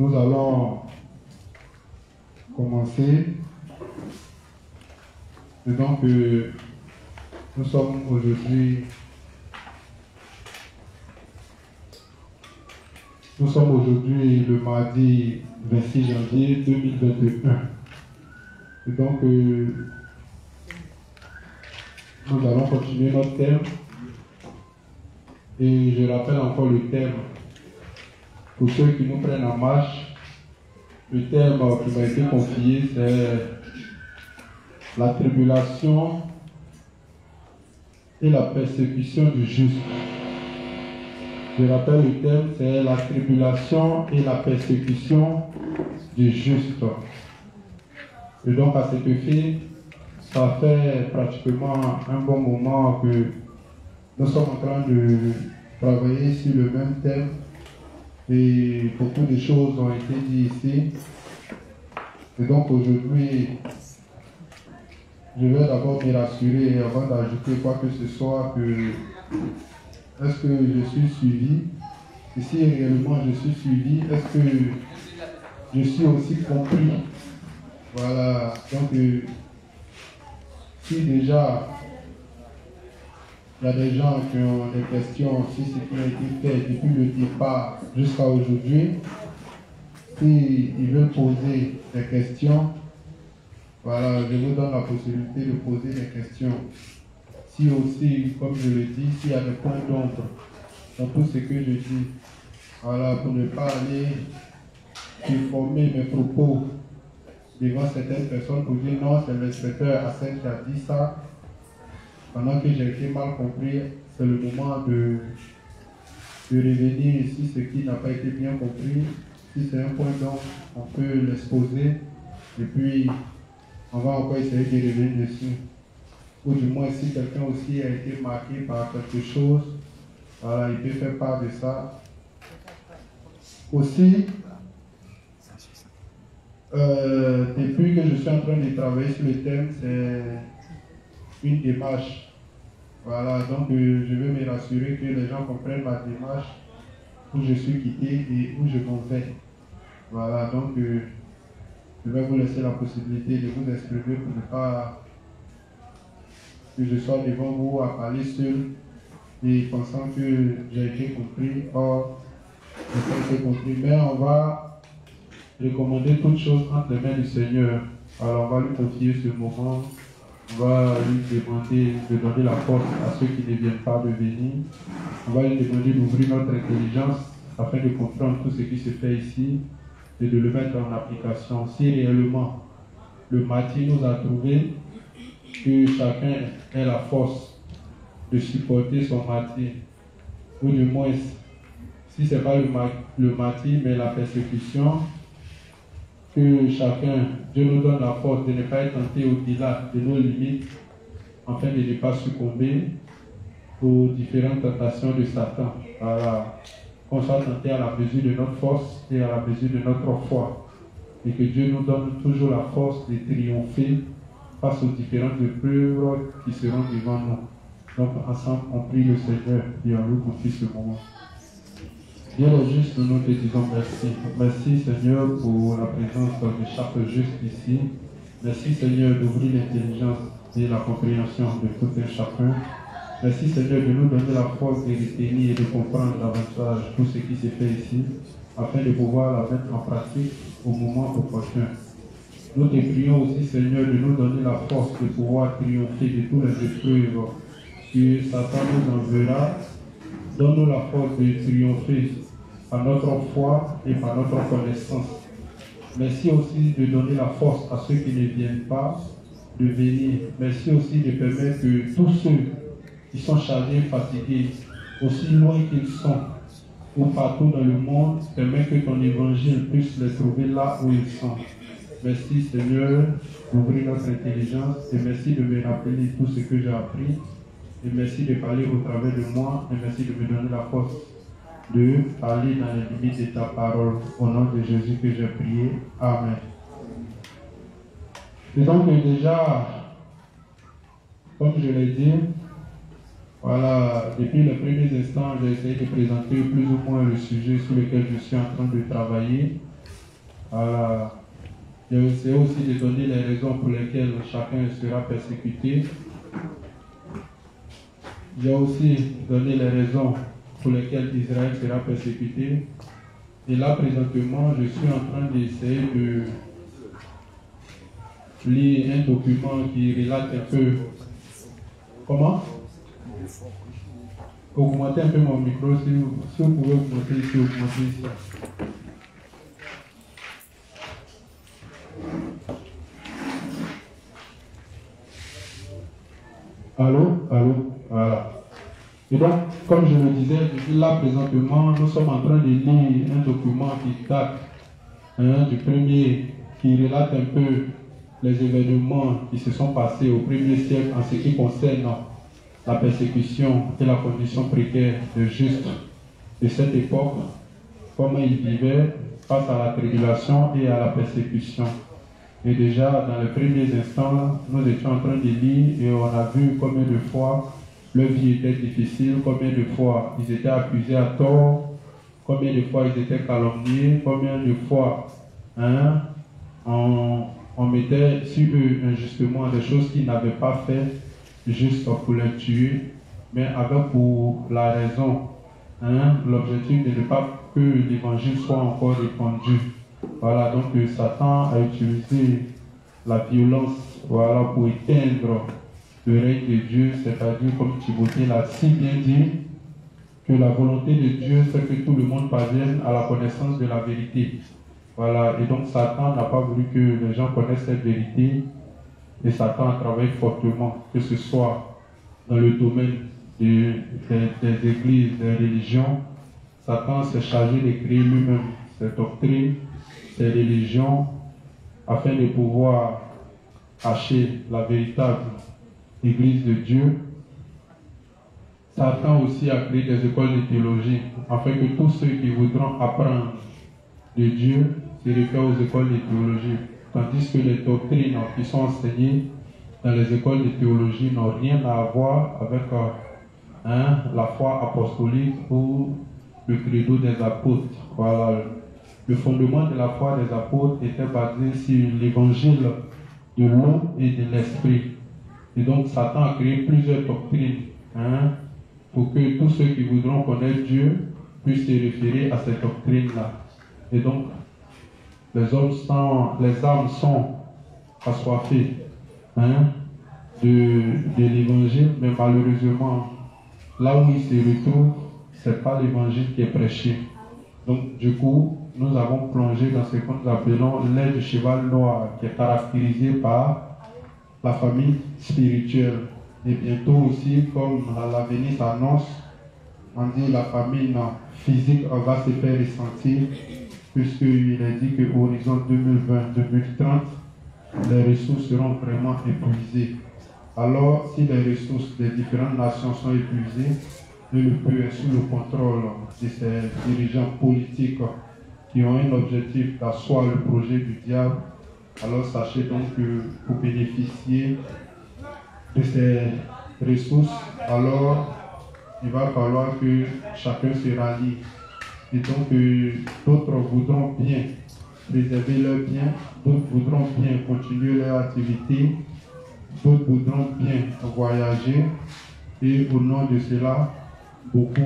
Nous allons commencer. Et donc, nous sommes aujourd'hui le mardi 26 janvier 2021. Et donc, nous allons continuer notre thème. Et je rappelle encore le thème. Pour ceux qui nous prennent en marche, le thème qui m'a été confié, c'est la tribulation et la persécution du juste. Je rappelle le thème, c'est la tribulation et la persécution du juste. Et donc à cet effet, ça fait pratiquement un bon moment que nous sommes en train de travailler sur le même thème. Et beaucoup de choses ont été dites ici. Et donc aujourd'hui, je vais d'abord me rassurer avant d'ajouter quoi que ce soit que est-ce que je suis suivi? Et si réellement je suis suivi, est-ce que je suis aussi compris? Voilà. Donc si déjà il y a des gens qui ont des questions sur ce qui a été fait depuis le départ jusqu'à aujourd'hui, s'ils veulent poser des questions, voilà, je vous donne la possibilité de poser des questions. Si aussi, comme je le dis, s'il y a des points d'ombre dans tout ce que je dis, voilà, pour ne pas aller informer mes propos devant certaines personnes pour dire non, c'est l'inspecteur Hassan qui a dit ça, pendant que j'ai été mal compris, c'est le moment de revenir ici, ce qui n'a pas été bien compris. Si c'est un point d'ombre, on peut l'exposer et puis on va encore essayer de revenir dessus. Ou du moins, si quelqu'un aussi a été marqué par quelque chose, voilà, il peut faire part de ça. Aussi, depuis que je suis en train de travailler sur le thème, c'est une démarche. Voilà, donc je veux me rassurer que les gens comprennent ma démarche, où je suis quitté et où je m'en vais. Voilà, donc je vais vous laisser la possibilité de vous exprimer pour ne pas que je sois devant vous à parler seul et pensant que j'ai été compris. Or, je n'ai pas été compris, mais on va recommander toutes choses entre les mains du Seigneur. Alors, on va lui confier ce moment. On va lui demander de donner la force à ceux qui ne viennent pas de venir. On va lui demander d'ouvrir notre intelligence afin de comprendre tout ce qui se fait ici et de le mettre en application. Si réellement le martyr nous a trouvé, que chacun ait la force de supporter son martyr, ou du moins, si ce n'est pas le martyr, mais la persécution, que chacun, Dieu nous donne la force de ne pas être tenté au-delà de nos limites, afin de ne pas succomber aux différentes tentations de Satan. Voilà. Qu'on soit tenté à la mesure de notre force et à la mesure de notre foi. Et que Dieu nous donne toujours la force de triompher face aux différentes épreuves qui seront devant nous. Donc ensemble, on prie le Seigneur et on lui confie ce moment. Dieu le juste, nous te disons merci. Merci Seigneur pour la présence de chaque juste ici. Merci Seigneur d'ouvrir l'intelligence et la compréhension de tout un chacun. Merci Seigneur de nous donner la force de retenir et de comprendre davantage tout ce qui s'est fait ici, afin de pouvoir la mettre en pratique au moment opportun. Nous te prions aussi Seigneur de nous donner la force de pouvoir triompher de tous les épreuves que Satan nous enverra. Donne-nous la force de triompher par notre foi et par notre connaissance. Merci aussi de donner la force à ceux qui ne viennent pas de venir. Merci aussi de permettre que tous ceux qui sont chargés, fatigués, aussi loin qu'ils sont, ou partout dans le monde, permet que ton évangile puisse les trouver là où ils sont. Merci Seigneur d'ouvrir notre intelligence et merci de me rappeler tout ce que j'ai appris. Et merci de parler au travers de moi et merci de me donner la force de parler dans les limites de ta parole. Au nom de Jésus que j'ai prié. Amen. Et donc déjà, comme je l'ai dit, voilà, depuis les premiers instants, j'ai essayé de présenter plus ou moins le sujet sur lequel je suis en train de travailler. Voilà. J'essaie aussi de donner les raisons pour lesquelles chacun sera persécuté. J'ai aussi donné les raisons pour lesquelles Israël sera persécuté. Et là, présentement, je suis en train d'essayer de lire un document qui relate un peu. Comment? Augmentez un peu mon micro, si vous pouvez augmenter ici, augmenter ici. Allô? Allô? Voilà. Et donc, comme je le disais, là présentement, nous sommes en train de lire un document qui date du premier, qui relate un peu les événements qui se sont passés au 1er siècle en ce qui concerne la persécution et la condition précaire de justes de cette époque, comment ils vivaient face à la tribulation et à la persécution. Et déjà, dans les premiers instants, nous étions en train de lire et on a vu combien de fois leur vie était difficile, combien de fois ils étaient accusés à tort, combien de fois ils étaient calomniés, combien de fois on mettait sur eux injustement des choses qu'ils n'avaient pas fait juste pour les tuer, mais avec pour la raison, l'objectif de ne pas que l'évangile soit encore répandu. Voilà, donc Satan a utilisé la violence, voilà, pour éteindre le règne de Dieu, c'est-à-dire, comme Timothée l'a si bien dit, que la volonté de Dieu, c'est que tout le monde parvienne à la connaissance de la vérité. Voilà, et donc Satan n'a pas voulu que les gens connaissent cette vérité, et Satan a travaillé fortement, que ce soit dans le domaine des églises, des religions. Satan s'est chargé de créer lui-même ses doctrines, ses religions, afin de pouvoir cacher la véritable Église de Dieu. Satan aussi a créé des écoles de théologie, afin que tous ceux qui voudront apprendre de Dieu se réfèrent aux écoles de théologie, tandis que les doctrines qui sont enseignées dans les écoles de théologie n'ont rien à voir avec la foi apostolique ou le credo des apôtres. Voilà. Le fondement de la foi des apôtres était basé sur l'évangile de l'eau et de l'esprit. Et donc Satan a créé plusieurs doctrines pour que tous ceux qui voudront connaître Dieu puissent se référer à ces doctrines-là. Et donc, les âmes sont assoiffées de l'évangile, mais malheureusement, là où ils se retrouvent, ce n'est pas l'évangile qui est prêché. Donc, du coup, nous avons plongé dans ce que nous appelons l'ère du cheval noir, qui est caractérisé par la famille spirituelle. Et bientôt aussi, comme l'avenir s'annonce, on dit la famine physique va se faire ressentir, puisqu'il est dit qu'au horizon 2020-2030, les ressources seront vraiment épuisées. Alors, si les ressources des différentes nations sont épuisées, et le peu est sous le contrôle de ces dirigeants politiques qui ont un objectif d'asseoir le projet du diable, alors sachez donc que pour bénéficier de ces ressources, alors il va falloir que chacun se rallie. Et donc d'autres voudront bien préserver leurs biens, d'autres voudront bien continuer leur activité, d'autres voudront bien voyager, et au nom de cela, beaucoup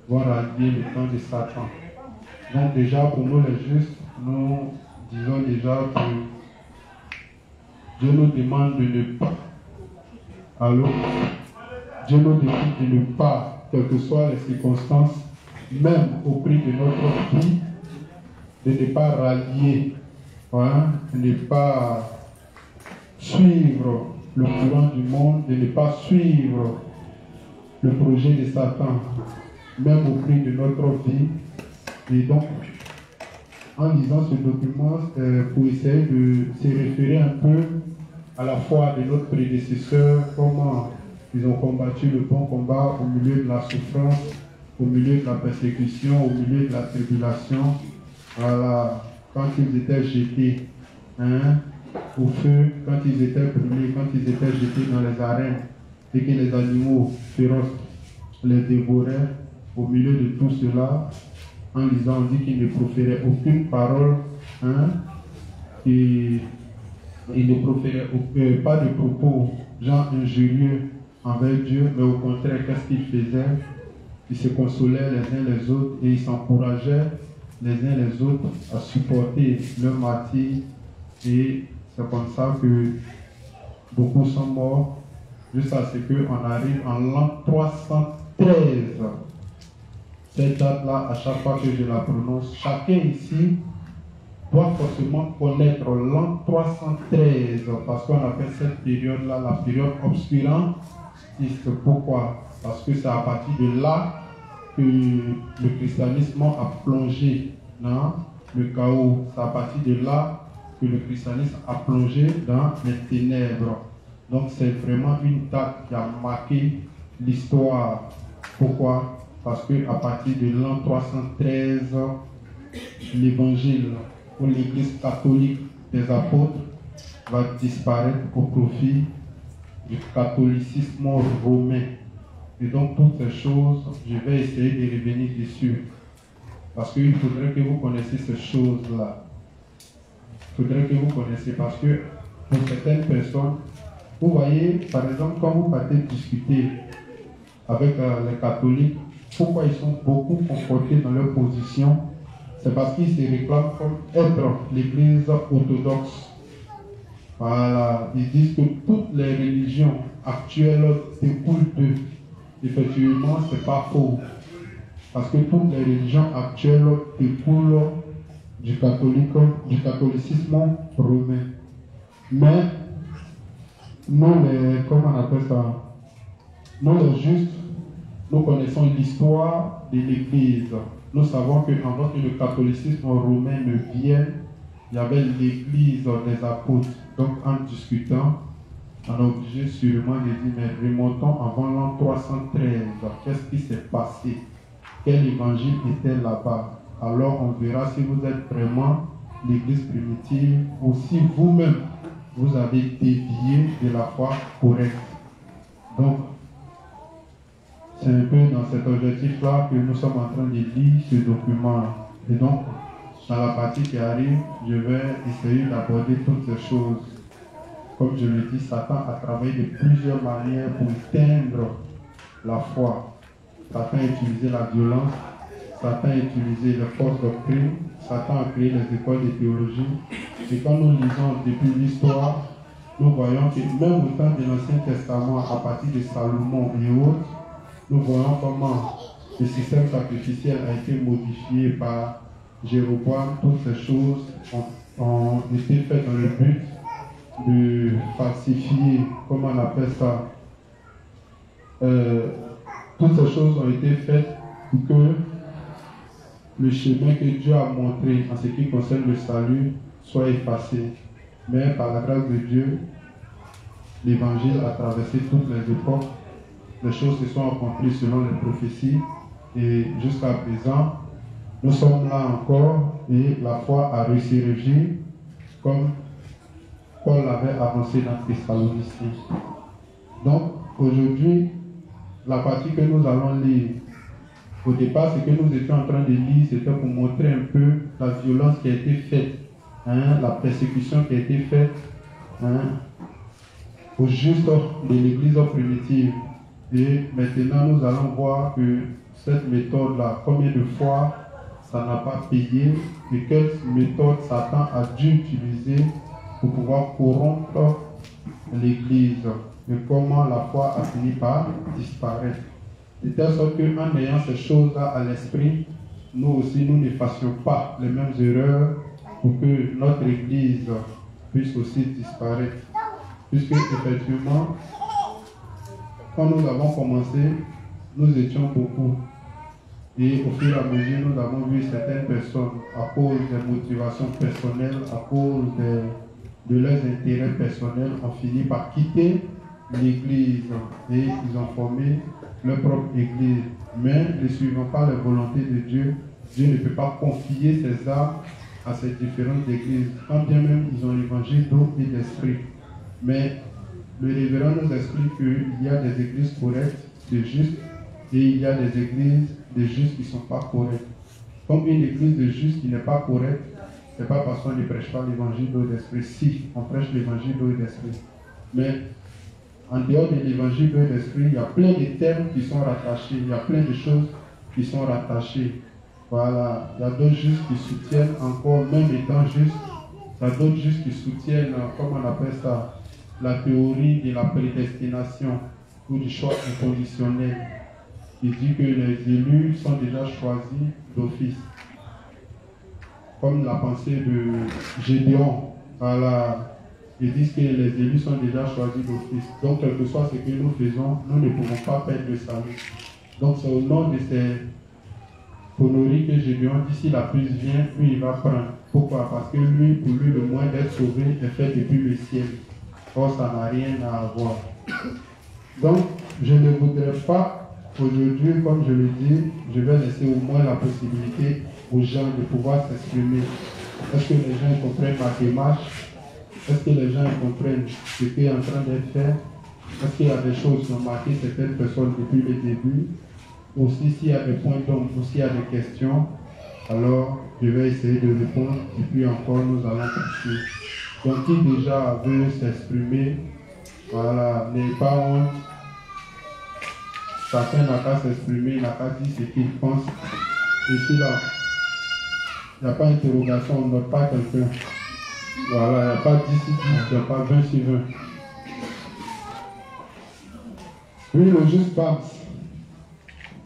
vont rallier le temps de Satan. Donc déjà pour nous les justes, nous disons déjà que Dieu nous demande de ne pas, Dieu nous demande de ne pas, quelles que soient les circonstances, même au prix de notre vie, de ne pas rallier, de ne pas suivre le courant du monde, de ne pas suivre le projet de Satan, même au prix de notre vie. Et donc, en lisant ce document, pour essayer de se référer un peu à la foi de notre prédécesseur, comment ils ont combattu le bon combat au milieu de la souffrance, au milieu de la persécution, au milieu de la tribulation. Voilà, quand ils étaient jetés au feu, quand ils étaient brûlés, quand ils étaient jetés dans les arènes et que les animaux féroces les dévoraient, au milieu de tout cela, en lisant, on dit qu'il ne proférait aucune parole, hein, et il ne proférait pas de propos, genre injurieux envers Dieu, mais au contraire, qu'est-ce qu'il faisait? Ils se consolaient les uns les autres et ils s'encourageaient les uns les autres à supporter leur martyre. Et c'est comme ça que beaucoup sont morts jusqu'à ce qu'on arrive en l'an 313. Cette date-là, à chaque fois que je la prononce, chacun ici doit forcément connaître l'an 313 parce qu'on appelle cette période-là la période obscurantiste. Pourquoi? Parce que c'est à partir de là que le christianisme a plongé dans le chaos. C'est à partir de là que le christianisme a plongé dans les ténèbres. Donc c'est vraiment une date qui a marqué l'histoire. Pourquoi? Parce qu'à partir de l'an 313, l'évangile ou l'église catholique des apôtres va disparaître au profit du catholicisme romain. Et donc toutes ces choses, je vais essayer de revenir dessus. Parce qu'il faudrait que vous connaissiez ces choses-là. Il faudrait que vous connaissiez parce que pour certaines personnes, vous voyez, par exemple, quand vous partez discuter avec les catholiques, pourquoi ils sont beaucoup confortés dans leur position? C'est parce qu'ils se réclament comme être l'église orthodoxe. Voilà, ils disent que toutes les religions actuelles découlent d'eux. Effectivement, ce n'est pas faux. Parce que toutes les religions actuelles découlent du catholicisme romain. Mais nous, comment on appelle ça? Nous, les justes, nous connaissons l'histoire de l'Église. Nous savons qu'avant que le catholicisme romain ne vienne, il y avait l'Église des apôtres. Donc, en discutant, on est obligé sûrement de dire, mais remontons avant l'an 313. Qu'est-ce qui s'est passé? Quel évangile était là-bas? Alors, on verra si vous êtes vraiment l'Église primitive ou si vous-même, vous avez dévié de la foi correcte. Donc, c'est un peu dans cet objectif-là que nous sommes en train de lire ce document. Et donc, dans la partie qui arrive, je vais essayer d'aborder toutes ces choses. Comme je le dis, Satan a travaillé de plusieurs manières pour éteindre la foi. Satan a utilisé la violence, Satan a utilisé les fausses doctrines, Satan a créé les écoles de théologie. Et quand nous lisons depuis l'histoire, nous voyons que même au temps de l'Ancien Testament, à partir de Salomon et autres, nous voyons comment le système sacrificiel a été modifié par Jéroboam. Toutes ces choses ont été faites dans le but de falsifier, comment on appelle ça, toutes ces choses ont été faites pour que le chemin que Dieu a montré en ce qui concerne le salut soit effacé. Mais par la grâce de Dieu, l'évangile a traversé toutes les époques. Les choses se sont accomplies selon les prophéties. Et jusqu'à présent, nous sommes là encore et la foi a ressurgi comme Paul l'avait avancé dans Thessaloniciens. Donc, aujourd'hui, la partie que nous allons lire, au départ, ce que nous étions en train de lire, c'était pour montrer un peu la violence qui a été faite, hein, la persécution qui a été faite, hein, aux justes de l'Église primitive. Et maintenant, nous allons voir que cette méthode-là, combien de fois ça n'a pas payé et quelle méthode Satan a dû utiliser pour pouvoir corrompre l'Église et comment la foi a fini par disparaître. De telle sorte qu'en ayant ces choses-là à l'esprit, nous aussi, nous ne fassions pas les mêmes erreurs pour que notre Église puisse aussi disparaître. Puisque effectivement, quand nous avons commencé, nous étions beaucoup. Et au fur et à mesure, nous avons vu certaines personnes, à cause des motivations personnelles, à cause de leurs intérêts personnels, ont fini par quitter l'Église. Et ils ont formé leur propre Église. Mais ne suivant pas la volonté de Dieu, Dieu ne peut pas confier ses âmes à ces différentes églises. Quand bien même ils ont l'évangile d'eau et d'esprit. Mais le révérend nous explique qu'il y a des églises correctes, des justes, et il y a des églises, des justes qui ne sont pas correctes. Comme une église de juste qui n'est pas correcte, ce n'est pas parce qu'on ne prêche pas l'évangile d'eau et d'esprit. Si, on prêche l'évangile d'eau et d'esprit. Mais en dehors de l'évangile d'eau et d'esprit, il y a plein de termes qui sont rattachés, il y a plein de choses qui sont rattachées. Voilà, il y a d'autres justes qui soutiennent encore, même étant justes, il y a d'autres justes qui soutiennent, comment on appelle ça, la théorie de la prédestination ou du choix inconditionnel. Il dit que les élus sont déjà choisis d'office. Comme la pensée de Gédéon. Voilà. Ils disent que les élus sont déjà choisis d'office. Donc, quel que soit ce que nous faisons, nous ne pouvons pas perdre le salut. Donc, c'est au nom de ces conneries que Gédéon dit, si la prise vient, lui, il va prendre. Pourquoi? Parce que lui, pour lui, le moyen d'être sauvé est fait depuis le ciel. Or, ça n'a rien à voir. Donc, je ne voudrais pas, aujourd'hui, comme je le dis, je vais laisser au moins la possibilité aux gens de pouvoir s'exprimer. Est-ce que les gens comprennent ma démarche? Est-ce que les gens comprennent ce qui est en train d'être fait? Est-ce qu'il y a des choses qui ont marqué certaines personnes depuis le début? Aussi, s'il y a des points d'ombre, ou s'il y a des questions, alors je vais essayer de répondre et puis encore nous allons passer. Donc, qui déjà veut s'exprimer, voilà, n'ayez pas honte. Chacun n'a qu'à s'exprimer, il n'a qu'à dire ce qu'il pense. Et si là, il n'y a pas d'interrogation, on ne note pas quelqu'un. Voilà, il n'y a pas 10 sur 10, il n'y a pas 20 sur 20. Oui, le juste Babs.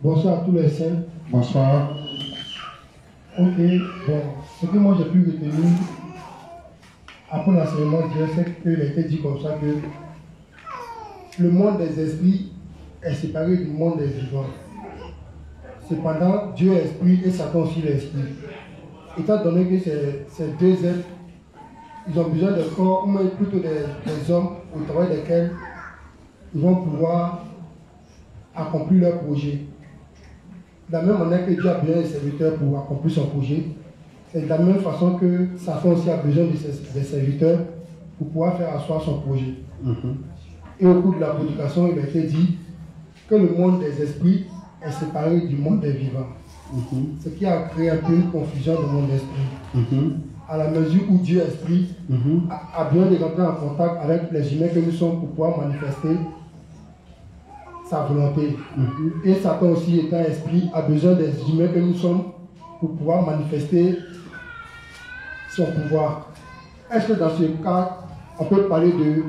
Bonsoir à tous les saints. Bonsoir. Ok, bon, ce que moi j'ai pu retenir après l'enseignement de Dieu, c'est qu'il a été dit comme ça que le monde des esprits est séparé du monde des vivants. Cependant, Dieu est esprit et Satan aussi l'esprit. Étant donné que ces deux êtres, ils ont besoin de corps, ou même plutôt des hommes au travail desquels ils vont pouvoir accomplir leur projet. De la même manière que Dieu a besoin des serviteurs pour accomplir son projet, c'est de la même façon que Satan aussi a besoin des serviteurs pour pouvoir faire asseoir son projet. Et au cours de la prédication, il a été dit que le monde des esprits est séparé du monde des vivants. Ce qui a créé un peu une confusion dans mon esprit. À la mesure où Dieu esprit a besoin de rentrer en contact avec les humains que nous sommes pour pouvoir manifester sa volonté. Et Satan aussi étant esprit a besoin des humains que nous sommes pour pouvoir manifester son pouvoir. Est-ce que dans ce cas, on peut parler de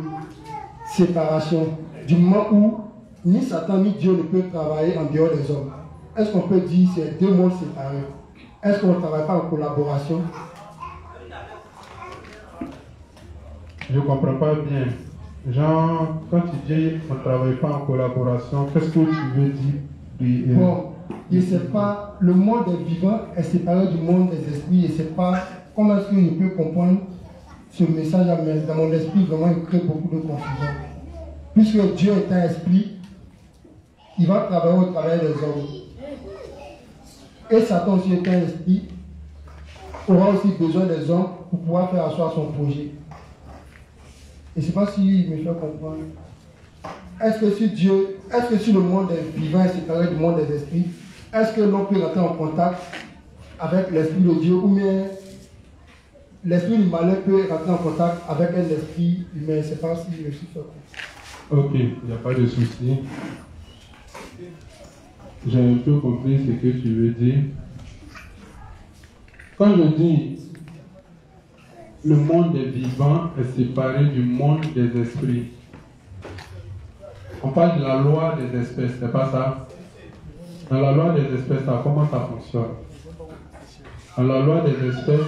séparation du moment où ni Satan ni Dieu ne peuvent travailler en dehors des hommes? Est-ce qu'on peut dire que c'est deux mondes séparés? Est-ce qu'on ne travaille pas en collaboration? Je ne comprends pas bien. Genre, quand tu dis qu'on ne travaille pas en collaboration, qu'est-ce que tu veux dire? Bon, je ne sais pas, le monde des vivants est séparé du monde des esprits. Je ne sais pas comment est-ce que je peux comprendre ce message dans mon esprit. Vraiment, il crée beaucoup de confusion. Puisque Dieu est un esprit, il va travailler au travers des hommes. Et Satan aussi est un esprit, aura aussi besoin des hommes pour pouvoir faire asseoir son projet. Et je ne sais pas si me fait comprendre. Est-ce que si le monde des vivants est séparé du monde des esprits, est-ce que l'on peut rentrer en contact avec l'esprit de Dieu, ou bien l'esprit du malheur peut rentrer en contact avec un esprit humain? Je ne sais pas si je me suis fait comprendre. Ok, il n'y a pas de souci. J'ai un peu compris ce que tu veux dire. Quand je dis le monde des vivants est séparé du monde des esprits, on parle de la loi des espèces, c'est pas ça? Dans la loi des espèces, comment ça fonctionne? Dans la loi des espèces,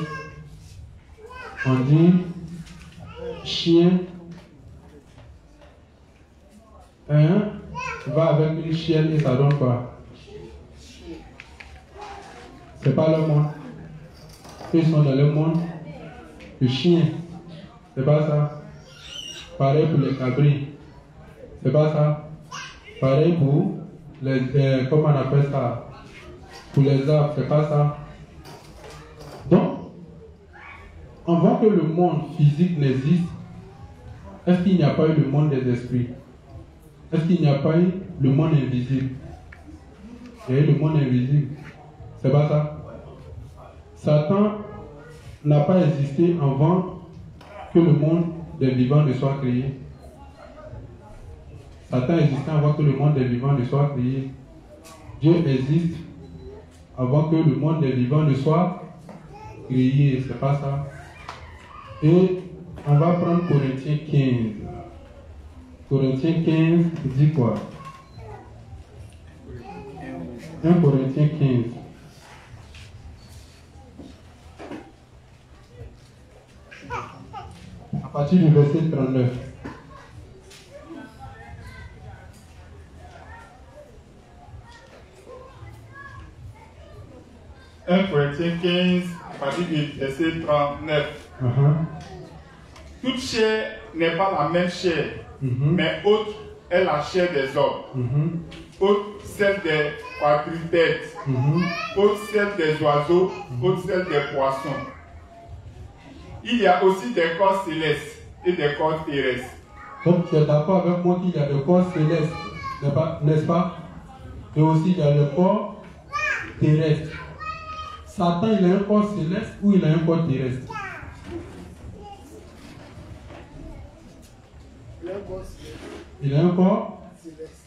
on dit chien, va avec une chienne et ça donne quoi? C'est pas le monde. Ils sont dans le monde. Le chien, c'est pas ça. Pareil pour les cabris, c'est pas ça. Pareil pour les, comment on appelle ça? Pour les arbres, c'est pas ça. Donc, on voit que le monde physique n'existe. Est-ce qu'il n'y a pas eu le monde des esprits? Est-ce qu'il n'y a pas eu le monde invisible? Il y a eu le monde invisible. C'est pas ça? Satan n'a pas existé avant que le monde des vivants ne soit créé. Satan existait avant que le monde des vivants ne soit créé. Dieu existe avant que le monde des vivants ne soit créé. C'est pas ça. Et on va prendre Corinthiens 15. Corinthiens 15 dit quoi? 1 Corinthiens 15. À partir du verset 39. Corinthiens 15, à partir du verset 39. Toute chair n'est pas la même chair, mais autre est la chair des hommes, autre celle des quadrupèdes, autre celle des oiseaux, autre celle des poissons. Il y a aussi des corps célestes et des corps terrestres. Donc tu es d'accord avec moi qu'il y a des corps célestes, n'est-ce pas? Et aussi il y a le corps terrestre. Satan, il a un corps céleste ou il a un corps terrestre? Il a un corps céleste.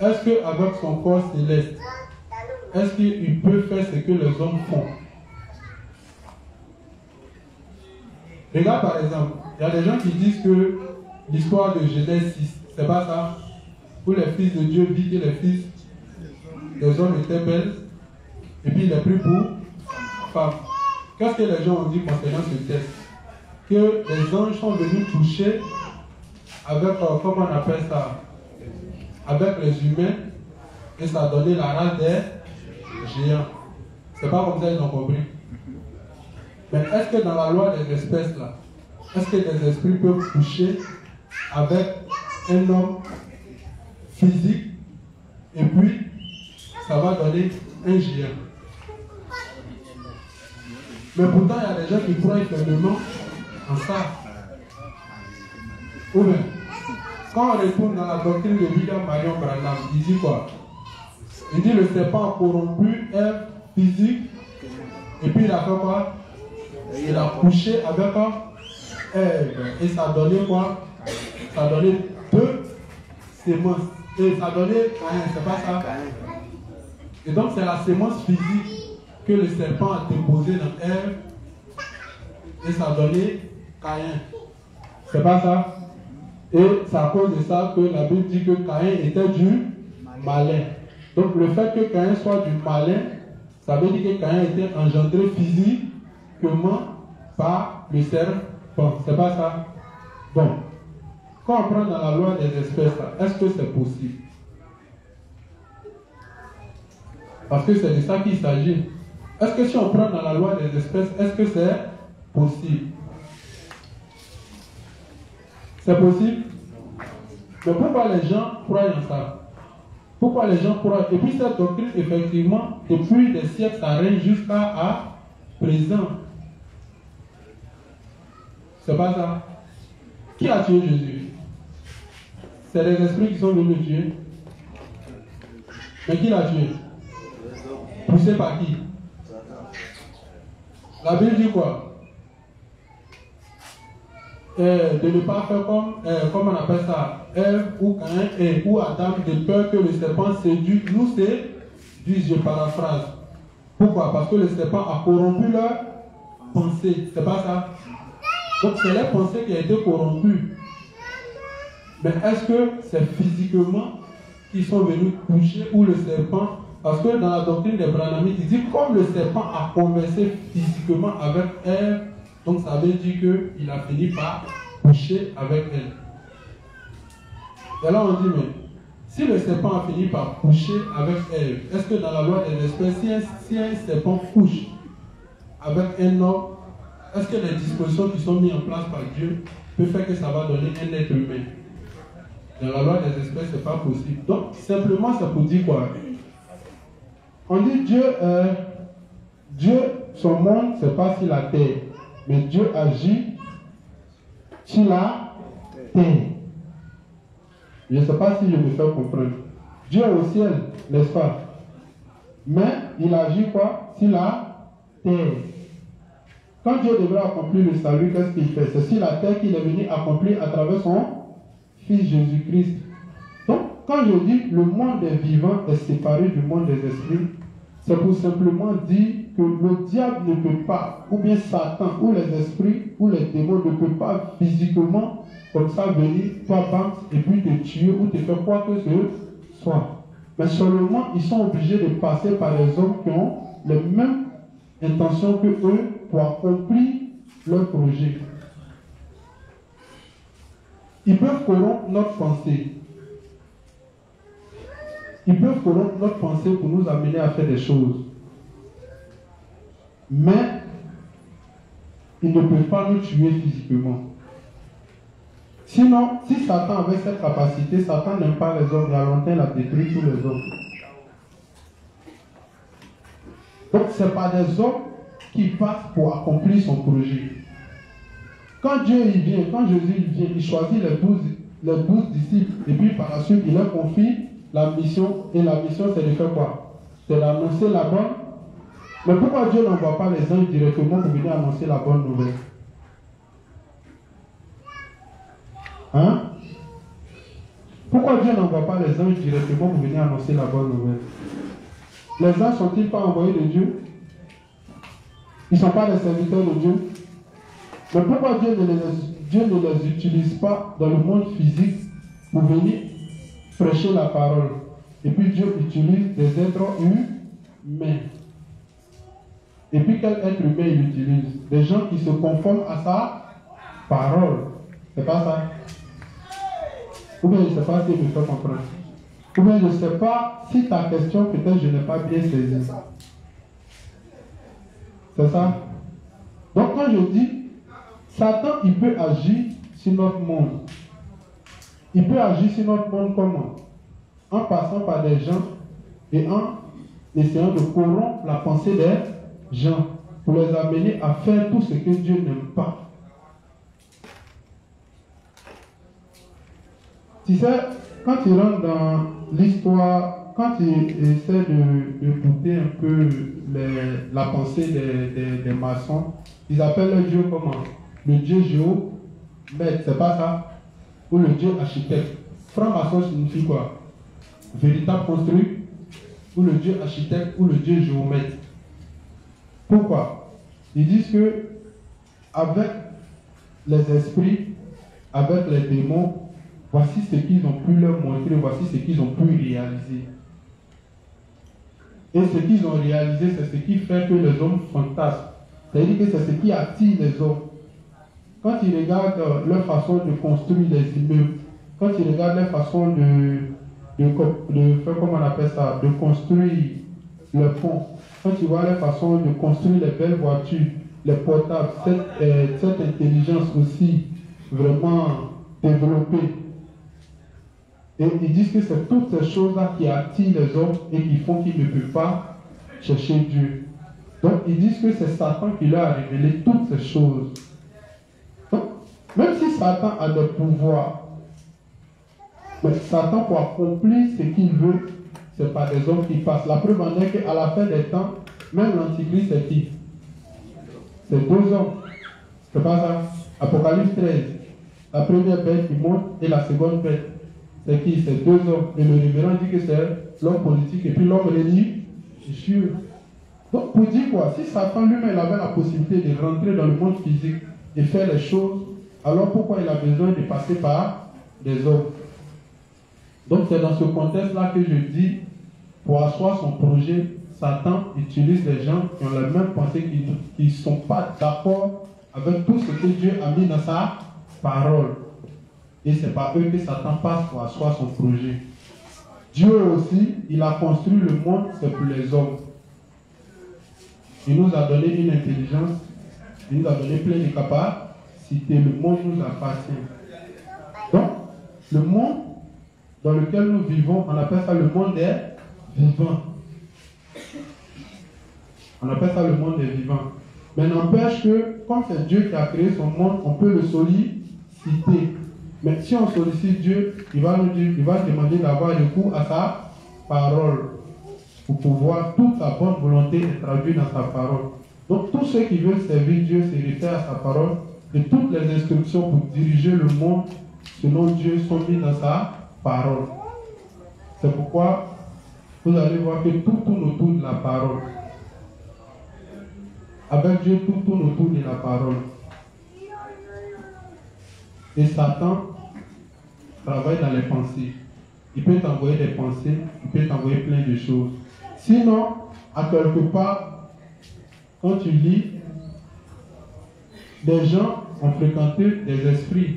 Est-ce qu'avec son corps céleste, est-ce qu'il peut faire ce que les hommes font? Regarde par exemple, il y a des gens qui disent que l'histoire de Genèse 6, c'est pas ça? Où les fils de Dieu vivent et les fils des hommes étaient belles, et puis il est pris pour femme. Qu'est-ce que les gens ont dit concernant ce texte? Que les anges sont venus toucher avec, comment on appelle ça? Avec les humains, et ça a donné la race des géants. C'est pas comme ça qu'ils ont compris. Mais est-ce que dans la loi des espèces là, est-ce que des esprits peuvent coucher avec un homme physique et puis ça va donner un géant? Mais pourtant il y a des gens qui croient fermement en ça. Ou bien, quand on retourne dans la doctrine de William Marion Branham, il dit quoi? Il dit le serpent a corrompu Ève physique et puis il a fait quoi? Il a couché avec Ève. Et ça a donné quoi? Ça a donné 2 sémences. Et ça a donné Caïn, c'est pas ça? Et donc c'est la sémence physique que le serpent a déposée dans Ève. Et ça a donné Caïn. C'est pas ça? Et c'est à cause de ça que la Bible dit que Caïn était du malin. Donc le fait que Caïn soit du malin, ça veut dire que Caïn était engendré physiquement par le serpent. C'est pas ça? Donc, quand on prend dans la loi des espèces, est-ce que c'est possible? Parce que c'est de ça qu'il s'agit. Est-ce que si on prend dans la loi des espèces, est-ce que c'est possible? C'est possible? Mais pourquoi les gens croient en ça? Pourquoi les gens croient? Et puis cette doctrine, effectivement, depuis des siècles, ça règne jusqu'à présent. C'est pas ça? Qui a tué Jésus? C'est les esprits qui sont venus le tuer. Mais qui l'a tué? Poussé par qui? La Bible dit quoi? De ne pas faire comme on appelle ça, Ève ou Caïn ou Adam, de peur que le serpent nous séduise, je paraphrase. Pourquoi? Parce que le serpent a corrompu leur pensée. C'est pas ça? Donc c'est leur pensée qui a été corrompue. Mais est-ce que c'est physiquement qu'ils sont venus coucher ou le serpent? Parce que dans la doctrine des Branhamites, il dit comme le serpent a conversé physiquement avec Ève, donc ça veut dire qu'il a fini par coucher avec elle. Et là on dit, mais si le serpent a fini par coucher avec Ève, est-ce que dans la loi des espèces, si un serpent couche avec un homme, est-ce que les dispositions qui sont mises en place par Dieu peuvent faire que ça va donner un être humain? Dans la loi des espèces, ce n'est pas possible. Donc simplement, ça pour dire quoi? On dit Dieu, son monde, c'est pas sur la terre. Mais Dieu agit sur la terre. Je ne sais pas si je me fais comprendre. Dieu est au ciel, n'est-ce pas? Mais il agit quoi? Sur la terre. Quand Dieu devrait accomplir le salut, qu'est-ce qu'il fait? C'est sur la terre qu'il est venu accomplir à travers son Fils Jésus-Christ. Donc, quand je dis le monde des vivants est séparé du monde des esprits, c'est pour simplement dire que le diable ne peut pas, ou bien Satan, ou les esprits, ou les démons ne peuvent pas physiquement, comme ça, venir, toi, bam, et puis te tuer ou te faire quoi que ce soit. Mais seulement, ils sont obligés de passer par les hommes qui ont les mêmes intentions que eux pour accomplir leur projet. Ils peuvent corrompre notre pensée. Ils peuvent corrompre notre pensée pour nous amener à faire des choses. Mais ils ne peuvent pas nous tuer physiquement. Sinon, si Satan avait cette capacité, Satan n'aime pas les hommes, et à long terme, il a détruit tous les hommes. Donc, ce n'est pas des hommes qui passent pour accomplir son projet. Quand Dieu il vient, quand Jésus il vient, il choisit les 12 disciples, et puis par la suite, il leur confie la mission, et la mission, c'est de faire quoi? C'est d'annoncer la bonne. Mais pourquoi Dieu n'envoie pas les anges directement pour venir annoncer la bonne nouvelle? Hein? Pourquoi Dieu n'envoie pas les anges directement pour venir annoncer la bonne nouvelle? Les anges sont-ils pas envoyés de Dieu? Ils ne sont pas des serviteurs de Dieu? Mais pourquoi Dieu ne les utilise pas dans le monde physique pour venir prêcher la parole? Et puis Dieu utilise des êtres humains. Et puis quel être humain il utilise? Des gens qui se conforment à sa parole. C'est pas ça? Ou bien je ne sais pas si je me fais comprendre. Ou bien je ne sais pas si ta question, peut-être je n'ai pas bien saisi. C'est ça? Donc quand je dis, Satan, il peut agir sur notre monde. Il peut agir sur notre monde comment? En passant par des gens et en essayant de corrompre la pensée des gens pour les amener à faire tout ce que Dieu n'aime pas. Tu sais, quand tu rentres dans l'histoire, quand tu essaies de goûter un peu la pensée des maçons, ils appellent le Dieu comment? Le Dieu géomètre, c'est pas ça? Ou le Dieu architecte. Franc-maçon signifie quoi? Véritable construit, ou le Dieu architecte, ou le Dieu géomètre. Pourquoi? Ils disent que avec les esprits, avec les démons, voici ce qu'ils ont pu leur montrer, voici ce qu'ils ont pu réaliser. Et ce qu'ils ont réalisé, c'est ce qui fait que les hommes fantasment. C'est-à-dire que c'est ce qui attire les hommes. Quand ils regardent leur façon de construire les immeubles, quand ils regardent leur façon de faire, comment on appelle ça, de construire le pont, quand ils voient leur façon de construire les belles voitures, les portables, cette intelligence aussi vraiment développée. Et ils disent que c'est toutes ces choses-là qui attirent les hommes et qui font qu'ils ne peuvent pas chercher Dieu. Donc ils disent que c'est Satan qui leur a révélé toutes ces choses. Donc, même si Satan a des pouvoirs, mais Satan pour accomplir ce qu'il veut, c'est pas des hommes qui passent. La preuve en est qu'à la fin des temps, même l'Antichrist c'est qui? C'est 2 hommes. C'est pas ça? Apocalypse 13. La première bête qui monte et la seconde bête. C'est qui? C'est 2 hommes. Et le révérend dit que c'est l'homme politique et puis l'homme religieux. Donc pour dire quoi? Si Satan lui-même avait la possibilité de rentrer dans le monde physique et faire les choses, alors pourquoi il a besoin de passer par des hommes? Donc c'est dans ce contexte-là que je dis, pour asseoir son projet, Satan utilise les gens qui ont la même pensée, qui ne sont pas d'accord avec tout ce que Dieu a mis dans sa parole. Et ce n'est pas eux que Satan passe pour asseoir son projet. Dieu aussi, il a construit le monde, c'est pour les hommes. Il nous a donné une intelligence, il nous a donné plein de capacités. Le monde nous appartient. Donc, le monde dans lequel nous vivons, on appelle ça le monde des vivants. On appelle ça le monde des vivants. Mais n'empêche que, comme c'est Dieu qui a créé son monde, on peut le solliciter. Mais si on sollicite Dieu, il va nous demander d'avoir recours à sa parole pour pouvoir toute sa bonne volonté être traduite dans sa parole. Donc tous ceux qui veulent servir Dieu se réfèrent à sa parole et toutes les instructions pour diriger le monde selon Dieu sont mises dans sa parole. C'est pourquoi vous allez voir que tout tourne autour de la parole. Avec Dieu, tout tourne autour de la parole. Et Satan travaille dans les pensées. Il peut t'envoyer des pensées, il peut t'envoyer plein de choses. Sinon, à quelque part, quand tu lis, des gens ont fréquenté des esprits.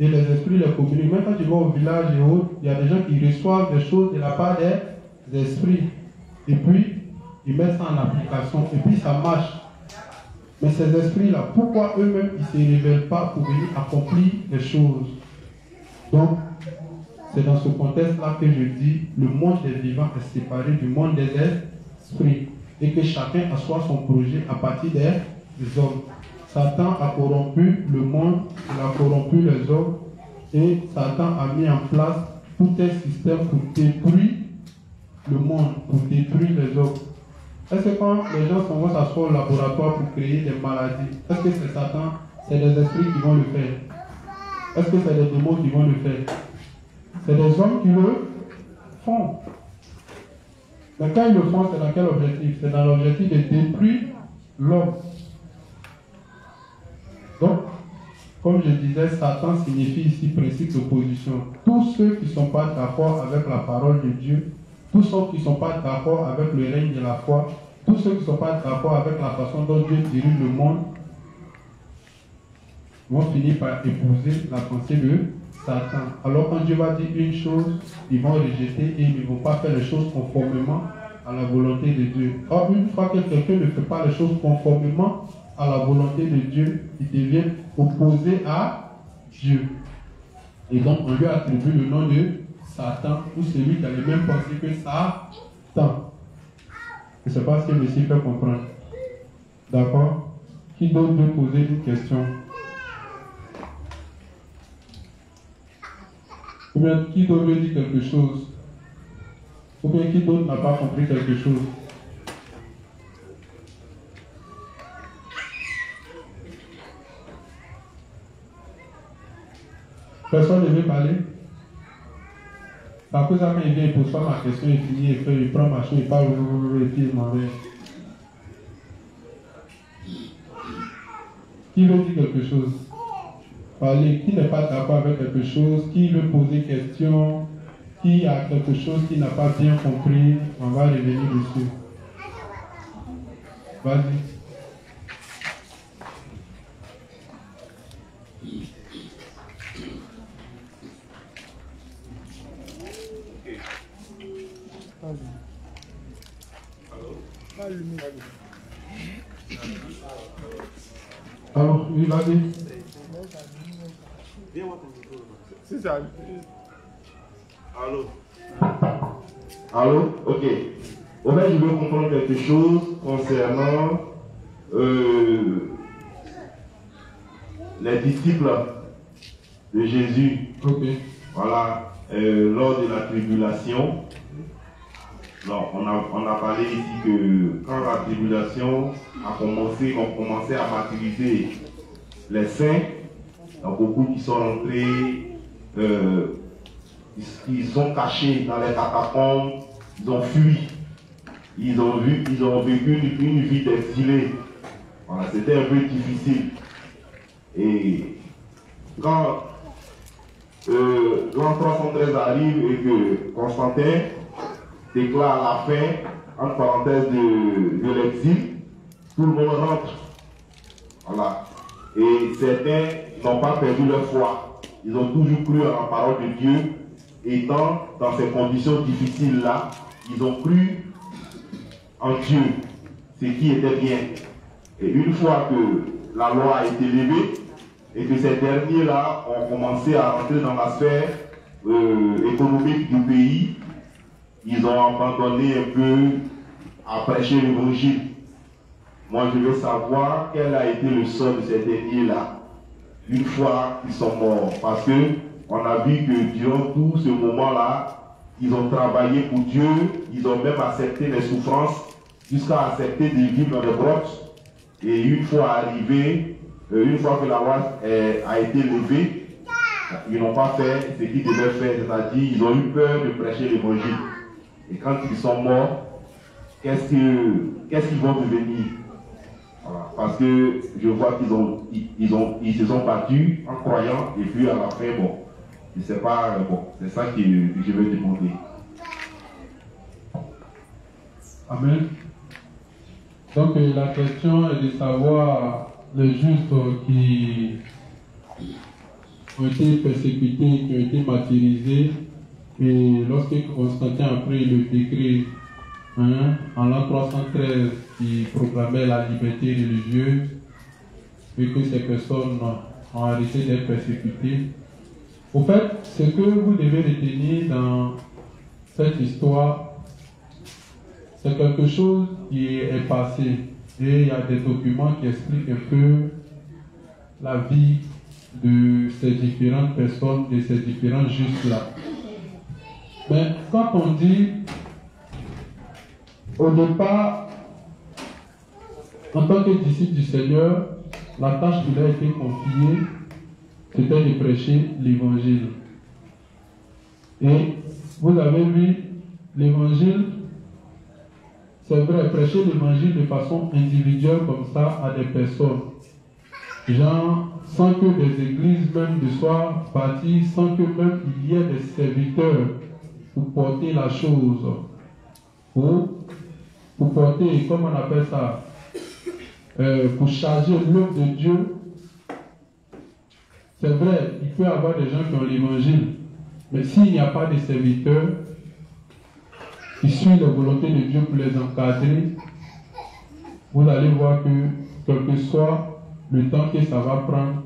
Et les esprits les communiquent. Même quand tu vas au village et autres, il y a des gens qui reçoivent des choses de la part des esprits. Et puis, ils mettent ça en application. Et puis, ça marche. Mais ces esprits-là, pourquoi eux-mêmes, ils ne se révèlent pas pour venir accomplir les choses? Donc, c'est dans ce contexte-là que je dis, le monde des vivants est séparé du monde des esprits. Et que chacun assoit son projet à partir des hommes. Satan a corrompu le monde, il a corrompu les hommes, et Satan a mis en place tout un système pour détruire le monde, pour détruire les hommes. Est-ce que quand les gens vont s'asseoir au laboratoire pour créer des maladies, est-ce que c'est Satan, c'est les esprits qui vont le faire? Est-ce que c'est les démons qui vont le faire? C'est les hommes qui le font. Mais quand ils le font, c'est dans quel objectif? C'est dans l'objectif de détruire l'homme. Donc, comme je disais, Satan signifie ici principe d'opposition. Tous ceux qui ne sont pas d'accord avec la parole de Dieu, tous ceux qui ne sont pas d'accord avec le règne de la foi, tous ceux qui ne sont pas d'accord avec la façon dont Dieu dirige le monde, vont finir par épouser la pensée de Satan. Alors quand Dieu va dire une chose, ils vont rejeter et ils ne vont pas faire les choses conformément à la volonté de Dieu. Or, une fois que quelqu'un ne fait pas les choses conformément à la volonté de Dieu, il devient opposé à Dieu. Et donc, on lui attribue le nom de Satan, ou celui qui a les mêmes pensées que Satan. Je ne sais pas si le Messie peut comprendre. D'accord? Qui d'autre veut poser une question? Ou bien qui d'autre veut dire quelque chose? Ou bien qui d'autre n'a pas compris quelque chose? Personne ne veut parler? Par contre, quand il vient, il pose pas ma question, il finit, il prend ma chose, il parle, et puis il m'en vient. Qui veut dire quelque chose? Parler. Qui n'est pas d'accord avec quelque chose? Qui veut poser question? Qui a quelque chose qui n'a pas bien compris? On va revenir dessus. Vas-y. Alors, oui, vas-y. C'est ça. Allô? Allô? Ok. Au fait, je veux comprendre quelque chose concernant les disciples de Jésus. Ok. Voilà. Lors de la tribulation. Non, on a parlé ici que quand la tribulation a commencé, on commençait à martyriser les saints. Il y a beaucoup qui sont rentrés, ils sont cachés dans les catacombes, ils ont fui, ils ont vécu une vie d'exilé. Voilà, c'était un peu difficile. Et quand l'an 313 arrive et que Constantin déclare la fin, entre parenthèses, de l'exil, tout le monde rentre. Voilà. Et certains n'ont pas perdu leur foi. Ils ont toujours cru en la parole de Dieu. Et dans ces conditions difficiles-là, ils ont cru en Dieu, ce qui était bien. Et une fois que la loi a été levée, et que ces derniers-là ont commencé à rentrer dans la sphère économique du pays, ils ont abandonné un peu à prêcher l'évangile. Moi, je veux savoir quel a été le sort de ces derniers-là, une fois qu'ils sont morts. Parce qu'on a vu que durant tout ce moment-là, ils ont travaillé pour Dieu, ils ont même accepté les souffrances, jusqu'à accepter de vivre dans des grottes. Et une fois arrivé, une fois que la loi a été levée, ils n'ont pas fait ce qu'ils devaient faire, c'est-à-dire ils ont eu peur de prêcher l'évangile. Et quand ils sont morts, qu'est-ce qu'ils vont devenir? Voilà. Parce que je vois qu'ils se sont battus en croyant, et puis à la fin, bon, je ne sais pas, bon, c'est ça que je vais demander. Amen. Donc la question est de savoir les justes qui ont été persécutés, qui ont été martyrisés, et lorsque Constantin a pris le décret en l'an 313 qui proclamait la liberté religieuse, et que ces personnes ont arrêté d'être persécutées. Au fait, ce que vous devez retenir dans cette histoire, c'est quelque chose qui est passé. Et il y a des documents qui expliquent un peu la vie de ces différentes personnes, de ces différents justes-là. Mais quand on dit, au départ, en tant que disciple du Seigneur, la tâche qui lui a été confiée, c'était de prêcher l'évangile. Et vous avez vu, l'évangile, c'est vrai, prêcher l'évangile de façon individuelle comme ça à des personnes. Genre, sans que des églises même ne soient bâties, sans que même il y ait des serviteurs pour porter la chose. Pour porter, comment on appelle ça, pour charger l'œuvre de Dieu. C'est vrai, il peut y avoir des gens qui ont l'évangile, mais s'il n'y a pas de serviteurs qui suivent la volonté de Dieu pour les encadrer, vous allez voir que, quel que soit le temps que ça va prendre,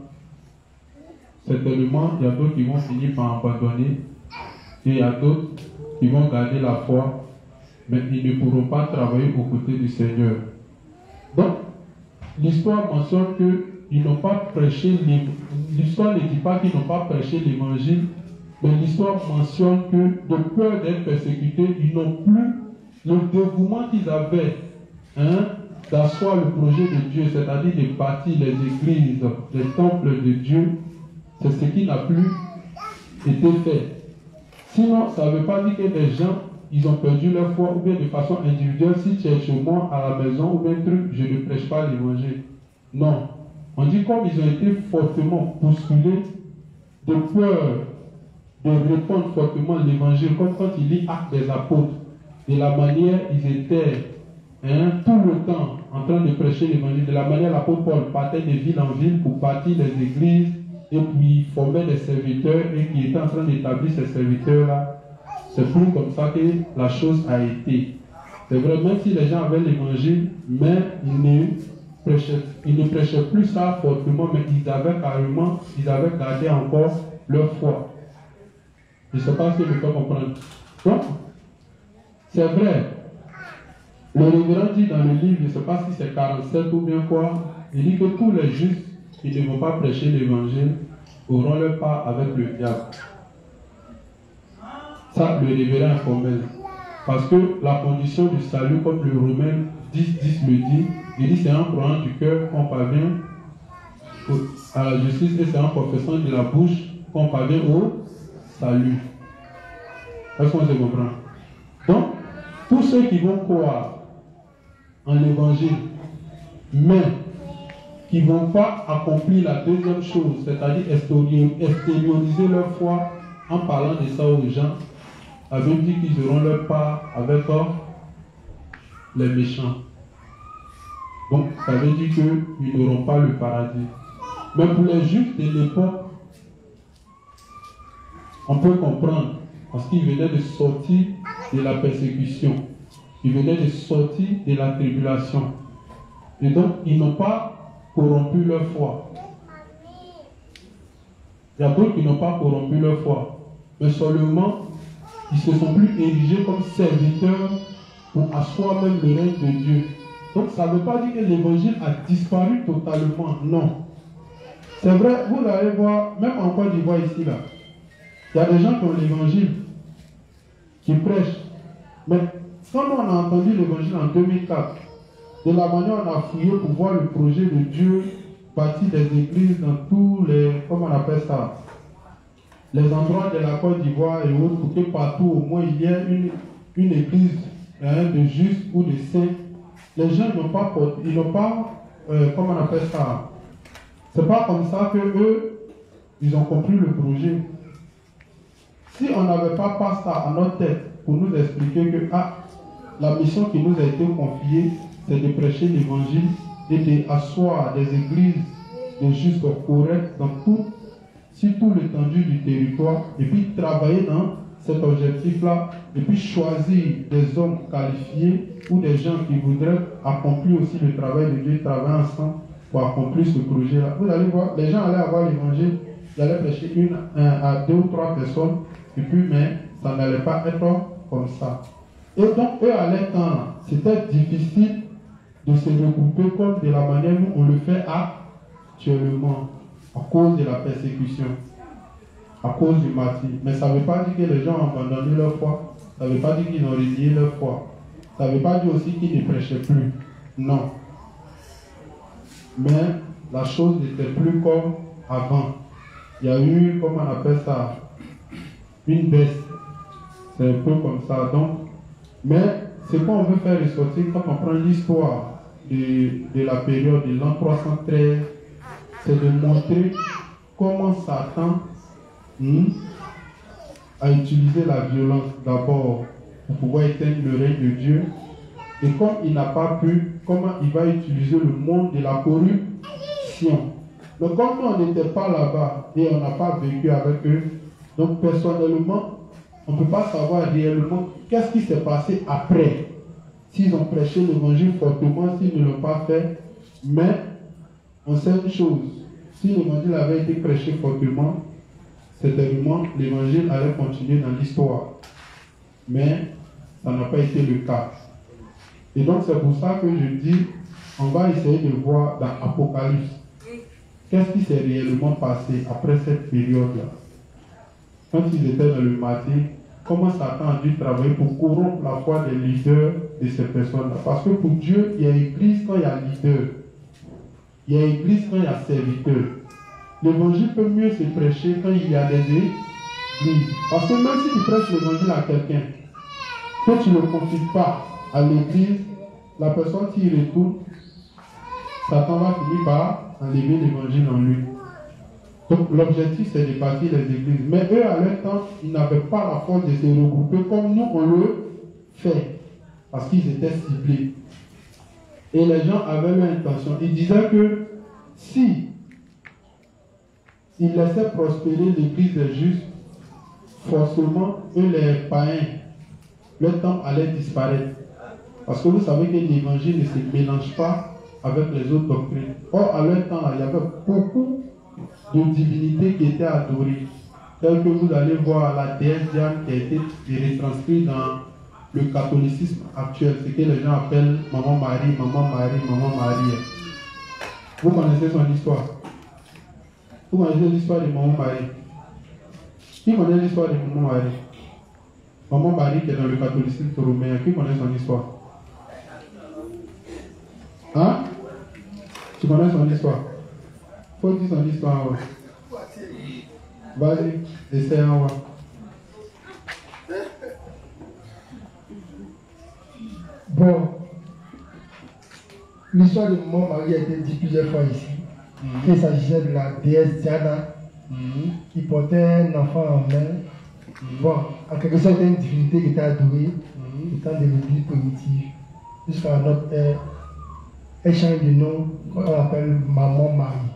certainement, il y a d'autres qui vont finir par abandonner, et il y a d'autres qui vont garder la foi, mais ils ne pourront pas travailler aux côtés du Seigneur. Donc, l'histoire mentionne qu'ils n'ont pas prêché, l'histoire ne dit pas qu'ils n'ont pas prêché l'évangile, mais l'histoire mentionne que, de peur d'être persécutés, ils n'ont plus le dévouement qu'ils avaient d'asseoir le projet de Dieu, c'est-à-dire de bâtir les églises, les temples de Dieu. C'est ce qui n'a plus été fait. Sinon, ça ne veut pas dire que les gens, ils ont perdu leur foi, ou bien de façon individuelle, si tu es chez moi à la maison, ou bien truc, je ne prêche pas l'évangile. Non. On dit comme ils ont été fortement bousculés de peur de répondre fortement l'évangile, comme quand il lit Actes des Apôtres, de la manière ils étaient tout le temps en train de prêcher l'évangile, de la manière l'apôtre Paul partait de ville en ville pour bâtir les églises et puis formait des serviteurs et qui était en train d'établir ces serviteurs-là. C'est plus comme ça que la chose a été. C'est vrai, même si les gens avaient l'évangile, mais ils ne prêchaient plus ça fortement, mais ils avaient gardé encore leur foi. Je ne sais pas si je peux comprendre. Donc, c'est vrai. Le révérend dit dans le livre, je ne sais pas si c'est 47 ou bien quoi, il dit que tous les justes qui ne vont pas prêcher l'évangile auront leur part avec le diable. Ça, le révérend est formel. Parce que la condition du salut, comme le Romain 10 le dit, il dit c'est en croyant du cœur qu'on parvient à la justice et c'est en confessant de la bouche qu'on parvient au salut. Est-ce qu'on se comprend? Donc, tous ceux qui vont croire en l'évangile, mais qui ne vont pas accomplir la deuxième chose, c'est-à-dire extérioriser leur foi en parlant de ça aux gens, ça veut dire qu'ils auront leur part avec les méchants. Donc, ça veut dire qu'ils n'auront pas le paradis. Mais pour les juifs de l'époque, on peut comprendre, parce qu'ils venaient de sortir de la persécution. Ils venaient de sortir de la tribulation. Et donc, ils n'ont pas corrompu leur foi. Il y a d'autres qui n'ont pas corrompu leur foi. Mais seulement, ils se sont plus érigés comme serviteurs pour asseoir même le règne de Dieu. Donc, ça ne veut pas dire que l'évangile a disparu totalement. Non. C'est vrai, vous allez voir, même en Côte d'Ivoire ici, là, il y a des gens qui ont l'évangile, qui prêchent. Mais quand on a entendu l'évangile en 2004, De la manière on a fouillé pour voir le projet de Dieu bâtir des églises dans tous les, comment on appelle ça, les endroits de la Côte d'Ivoire et autres, pour que partout au moins il y ait une église de justes ou de saints. Les gens n'ont pas, comment on appelle ça, c'est pas comme ça que eux, ils ont compris le projet. Si on n'avait pas passé ça à notre tête pour nous expliquer que la mission qui nous a été confiée, c'est de prêcher l'évangile et d'asseoir des églises de justes correctes sur tout l'étendue du territoire, et puis travailler dans cet objectif-là, et puis choisir des hommes qualifiés ou des gens qui voudraient accomplir aussi le travail de Dieu, travailler ensemble pour accomplir ce projet-là. Vous allez voir, les gens allaient avoir l'évangile, ils allaient prêcher 1 à 2 ou 3 personnes, et puis, mais ça n'allait pas être comme ça. Et donc, eux, à leur temps, c'était difficile de se regrouper comme de la manière dont on le fait actuellement, à cause de la persécution, à cause du martyr. Mais ça ne veut pas dire que les gens ont abandonné leur foi, ça ne veut pas dire qu'ils ont renié leur foi, ça ne veut pas dire aussi qu'ils ne prêchaient plus. Non. Mais la chose n'était plus comme avant. Il y a eu, comment on appelle ça, une baisse. C'est un peu comme ça. Donc, mais ce qu'on veut faire ressortir quand on prend l'histoire de la période de l'an 313, c'est de montrer comment Satan a utilisé la violence d'abord pour pouvoir éteindre le règne de Dieu. Et comme il n'a pas pu, comment il va utiliser le monde de la corruption. Donc comme nous, on n'était pas là-bas et on n'a pas vécu avec eux, donc personnellement, on ne peut pas savoir réellement qu'est-ce qui s'est passé après. S'ils ont prêché l'évangile fortement, s'ils ne l'ont pas fait. Mais on sait une chose, si l'évangile avait été prêché fortement, certainement l'évangile allait continuer dans l'histoire. Mais ça n'a pas été le cas. Et donc c'est pour ça que je dis, on va essayer de voir dans Apocalypse, qu'est-ce qui s'est réellement passé après cette période-là. Quand ils étaient dans le martyr, comment Satan a dû travailler pour corrompre la foi des leaders de ces personnes-là. Parce que pour Dieu, il y a église quand il y a leader. Il y a église quand il y a serviteur. L'évangile peut mieux se prêcher quand il y a des églises. Parce que même si tu prêches l'évangile à quelqu'un, que tu ne le confies pas à l'église, la personne qui y retourne, Satan va finir par enlever l'évangile en lui. Donc l'objectif c'est de bâtir les églises. Mais eux à leur temps, ils n'avaient pas la force de se regrouper comme nous on le fait. Parce qu'ils étaient ciblés. Et les gens avaient leur intention. Ils disaient que si ils laissaient prospérer l'église des justes, forcément, eux les païens, leur temps allait disparaître. Parce que vous savez que l'évangile ne se mélange pas avec les autres doctrines. Or, à leur temps, il y avait beaucoup de divinités qui étaient adorées. Tel que vous allez voir la déesse Diane qui a été retranscrite dans le catholicisme actuel, ce que les gens appellent Maman Marie, Maman Marie, Maman Marie. Vous connaissez son histoire? Vous connaissez l'histoire de Maman Marie? Qui connaît l'histoire de Maman Marie? Maman Marie qui est dans le catholicisme romain, qui connaît son histoire? Hein? Tu connais son histoire? Faut dire son histoire. Ouais. Vas-y, essaie en haut. Bon, l'histoire de Maman Marie a été dit plusieurs fois ici. Il s'agissait de la déesse Diana qui portait un enfant en main. Bon, en quelque sorte, c'était une divinité qui était adorée étant de l'église primitive. Jusqu'à notre ère, elle change de nom, qu'on appelle Maman Marie.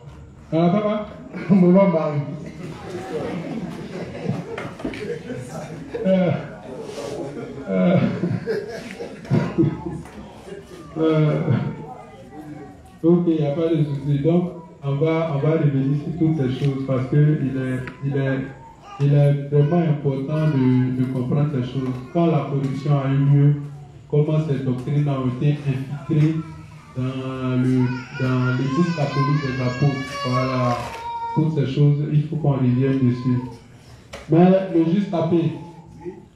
Papa? Maman Marie. Ok, il n'y a pas de souci. Donc, on va revenir sur toutes ces choses parce qu'il est vraiment important de comprendre ces choses. Quand la corruption a eu lieu, comment ces doctrines ont été infiltrées dans l'église catholique des apôtres. Voilà, toutes ces choses, il faut qu'on revienne dessus. Mais le juste tapé,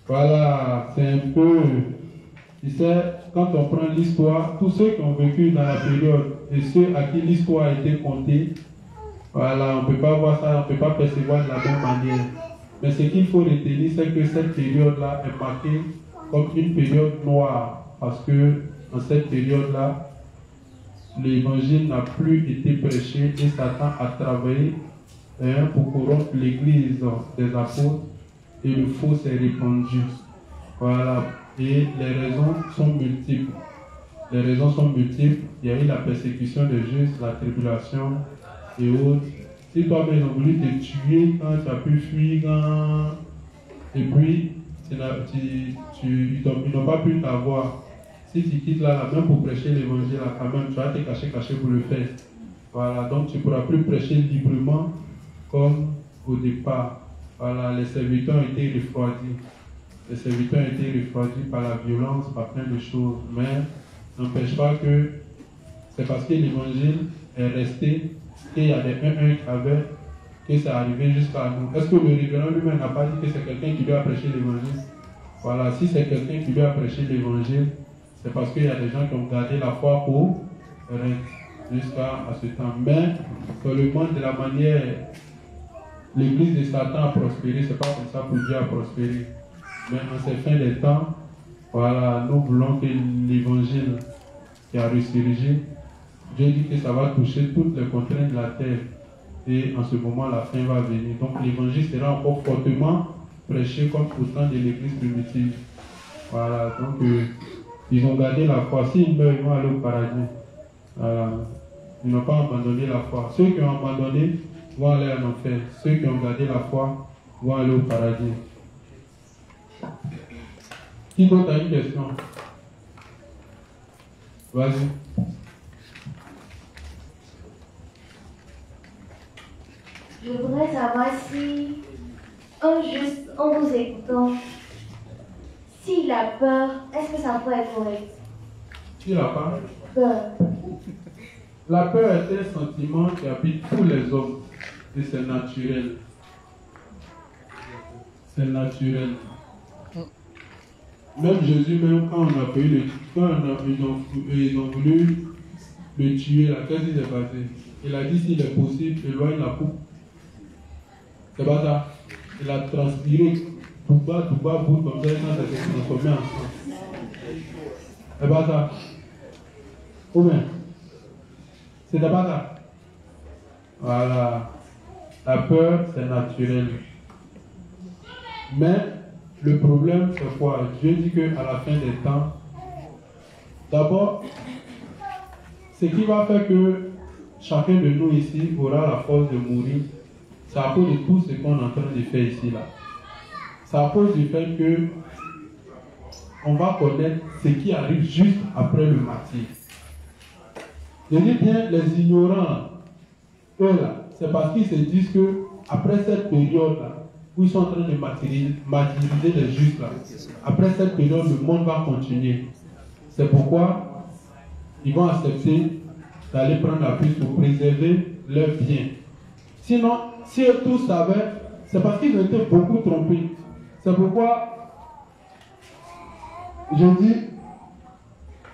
voilà, c'est un peu, tu sais, quand on prend l'histoire, tous ceux qui ont vécu dans la période et ceux à qui l'histoire a été contée, voilà, on ne peut pas voir ça, on ne peut pas percevoir de la même manière. Mais ce qu'il faut retenir, c'est que cette période-là est marquée comme une période noire. Parce que dans cette période-là, l'évangile n'a plus été prêché et Satan a travaillé pour corrompre l'église des apôtres et le faux s'est répandu. Voilà. Et les raisons sont multiples. Les raisons sont multiples. Il y a eu la persécution des justes, la tribulation et autres. Si toi-même ils ont voulu te tuer quand tu as pu fuir, et puis ils n'ont pas pu t'avoir. Si tu quittes là, même pour prêcher l'évangile, quand même, tu vas te cacher pour le faire. Voilà, donc tu ne pourras plus prêcher librement comme au départ. Voilà, les serviteurs ont été refroidis. Les serviteurs ont été refroidis par la violence, par plein de choses. Mais n'empêche pas que c'est parce que l'évangile est resté, qu'il y a des 1-1 qui avaient, que c'est arrivé jusqu'à nous. Est-ce que le révérend lui-même n'a pas dit que c'est quelqu'un qui lui a prêché l'évangile? Voilà, si c'est quelqu'un qui lui a prêché l'évangile, c'est parce qu'il y a des gens qui ont gardé la foi pour jusqu'à ce temps. Mais seulement de la manière, l'église de Satan a prospéré, c'est pas comme ça que Dieu a prospéré. Mais en ces fins des temps, voilà, nous voulons que l'évangile qui a ressurgi, Dieu dit que ça va toucher toutes les contraintes de la terre. Et en ce moment, la fin va venir. Donc l'évangile sera encore fortement prêché comme au temps de l'église primitive. Voilà, donc ils ont gardé la foi. S'ils meurent, ils vont aller au paradis. Voilà. Ils n'ont pas abandonné la foi. Ceux qui ont abandonné vont aller en enfer. Ceux qui ont gardé la foi vont aller au paradis. Qui d'autre a une question? Vas-y. Je voudrais savoir si, en vous écoutant, s'il a peur, est-ce que ça peut être correct? S'il a peur? Peur. La peur est un sentiment qui habite tous les hommes. Et c'est naturel. C'est naturel. Même Jésus, même quand on a payé ils ont voulu le tuer, là, qu'est-ce qui s'est passé? Il a dit s'il est possible, éloigne la coupe. C'est pas ça. Il a transpiré tout bas, bout comme ça, quand ça s'est transformé en sang. C'est pas ça. Ou bien? C'était pas ça. Voilà. La peur, c'est naturel. Mais le problème, c'est quoi? Dieu dit qu'à la fin des temps, d'abord, ce qui va faire que chacun de nous ici aura la force de mourir, c'est à cause de tout ce qu'on est en train de faire ici, là. C'est à cause du fait que on va connaître ce qui arrive juste après le martyre. Je dis bien, les ignorants, eux là, c'est parce qu'ils se disent que après cette période-là, où ils sont en train de martyriser les justes là, après cette période, le monde va continuer. C'est pourquoi ils vont accepter d'aller prendre la piste pour préserver leurs biens. Sinon, si eux tous savaient, c'est parce qu'ils ont été beaucoup trompés. C'est pourquoi je dis,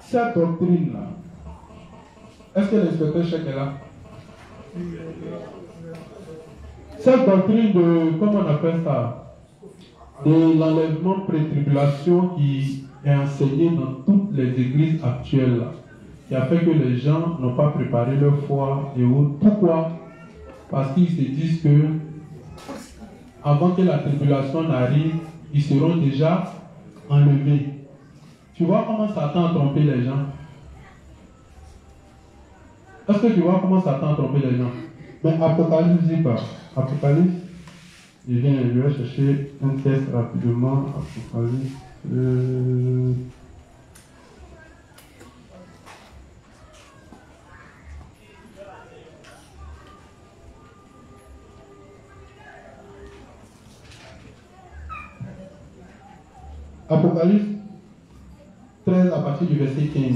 cette doctrine-là, est-ce que l'inspecteur Chèque est là? Cette doctrine de, comment on appelle ça, de l'enlèvement pré-tribulation qui est enseignée dans toutes les églises actuelles, là, qui a fait que les gens n'ont pas préparé leur foi et autres. Pourquoi? Parce qu'ils se disent que avant que la tribulation n'arrive, ils seront déjà enlevés. Tu vois comment Satan a trompé les gens? Est-ce que tu vois comment Satan a trompé les gens? Mais Apocalypse dit pas. Apocalypse, je vais chercher un texte rapidement. Apocalypse. Apocalypse 13 à partir du verset 15.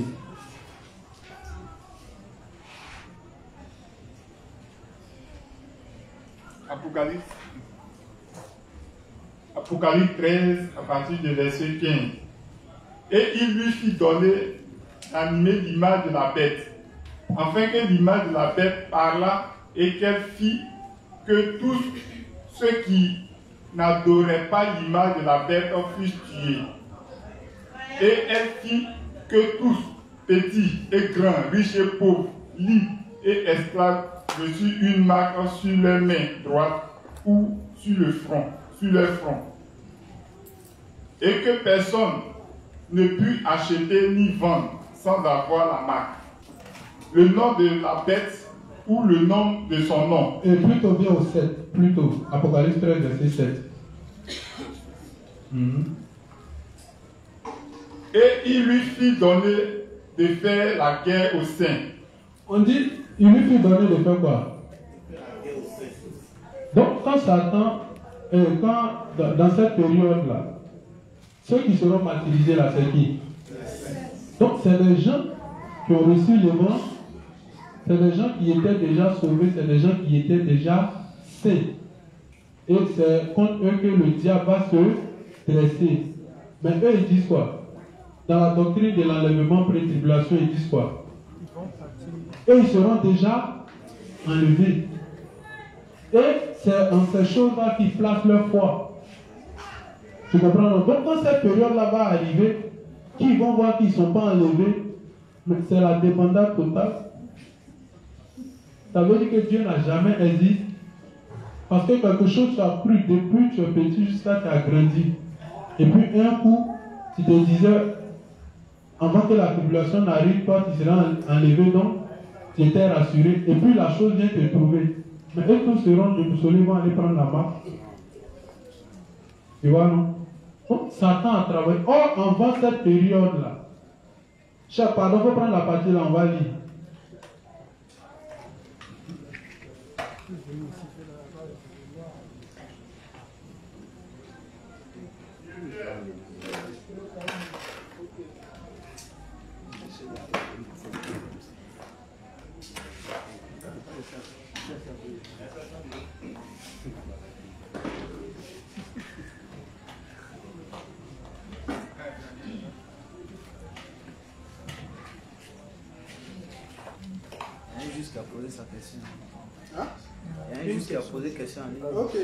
Apocalypse 13 à partir du verset 15. Et il lui fit donner, animer l'image de la bête, afin que l'image de la bête parlât et qu'elle fit que tous ceux qui n'adoraient pas l'image de la bête fussent tués. Et elle fit que tous, petits et grands, riches et pauvres, libres et esclaves, reçurent une marque sur leur main droite ou sur le front, sur leur front. Et que personne ne put acheter ni vendre sans avoir la marque, le nom de la bête ou le nom de son nom. Et plutôt bien au 7, plutôt. Apocalypse 13, verset 7. Et il lui fit donner de faire la guerre aux saints. On dit, il lui fit donner de faire quoi? Donc, quand Satan, dans cette période-là, ceux qui seront martyrisés là, c'est qui? Donc, c'est des gens qui ont reçu le vent, c'est des gens qui étaient déjà sauvés, c'est des gens qui étaient déjà saints. Et c'est contre eux que le diable va se dresser. Mais eux, ils disent quoi? Dans la doctrine de l'enlèvement pré-tribulation, ils disent quoi? Eux, ils seront déjà enlevés. Et c'est en ces choses-là qu'ils placent leur foi. Tu comprends? Donc, quand cette période-là va arriver, qui vont voir qu'ils ne sont pas enlevés, c'est la dépendance totale. Ça veut dire que Dieu n'a jamais hésité. Parce que quelque chose tu as cru depuis tu es petit jusqu'à ce que tu as grandi. Et puis un coup, tu te disais, avant que la tribulation n'arrive, toi tu seras enlevé, donc tu étais rassuré. Et puis la chose vient te trouver. Mais eux tous seront déboussolés, vont aller prendre la marque. Tu vois, non? Donc Satan a travaillé. Or, avant cette période-là, pardon, il faut prendre la partie là, on va lire. Jusqu'à poser sa question. Hein? Il y a juste à poser question en ligne. Ok.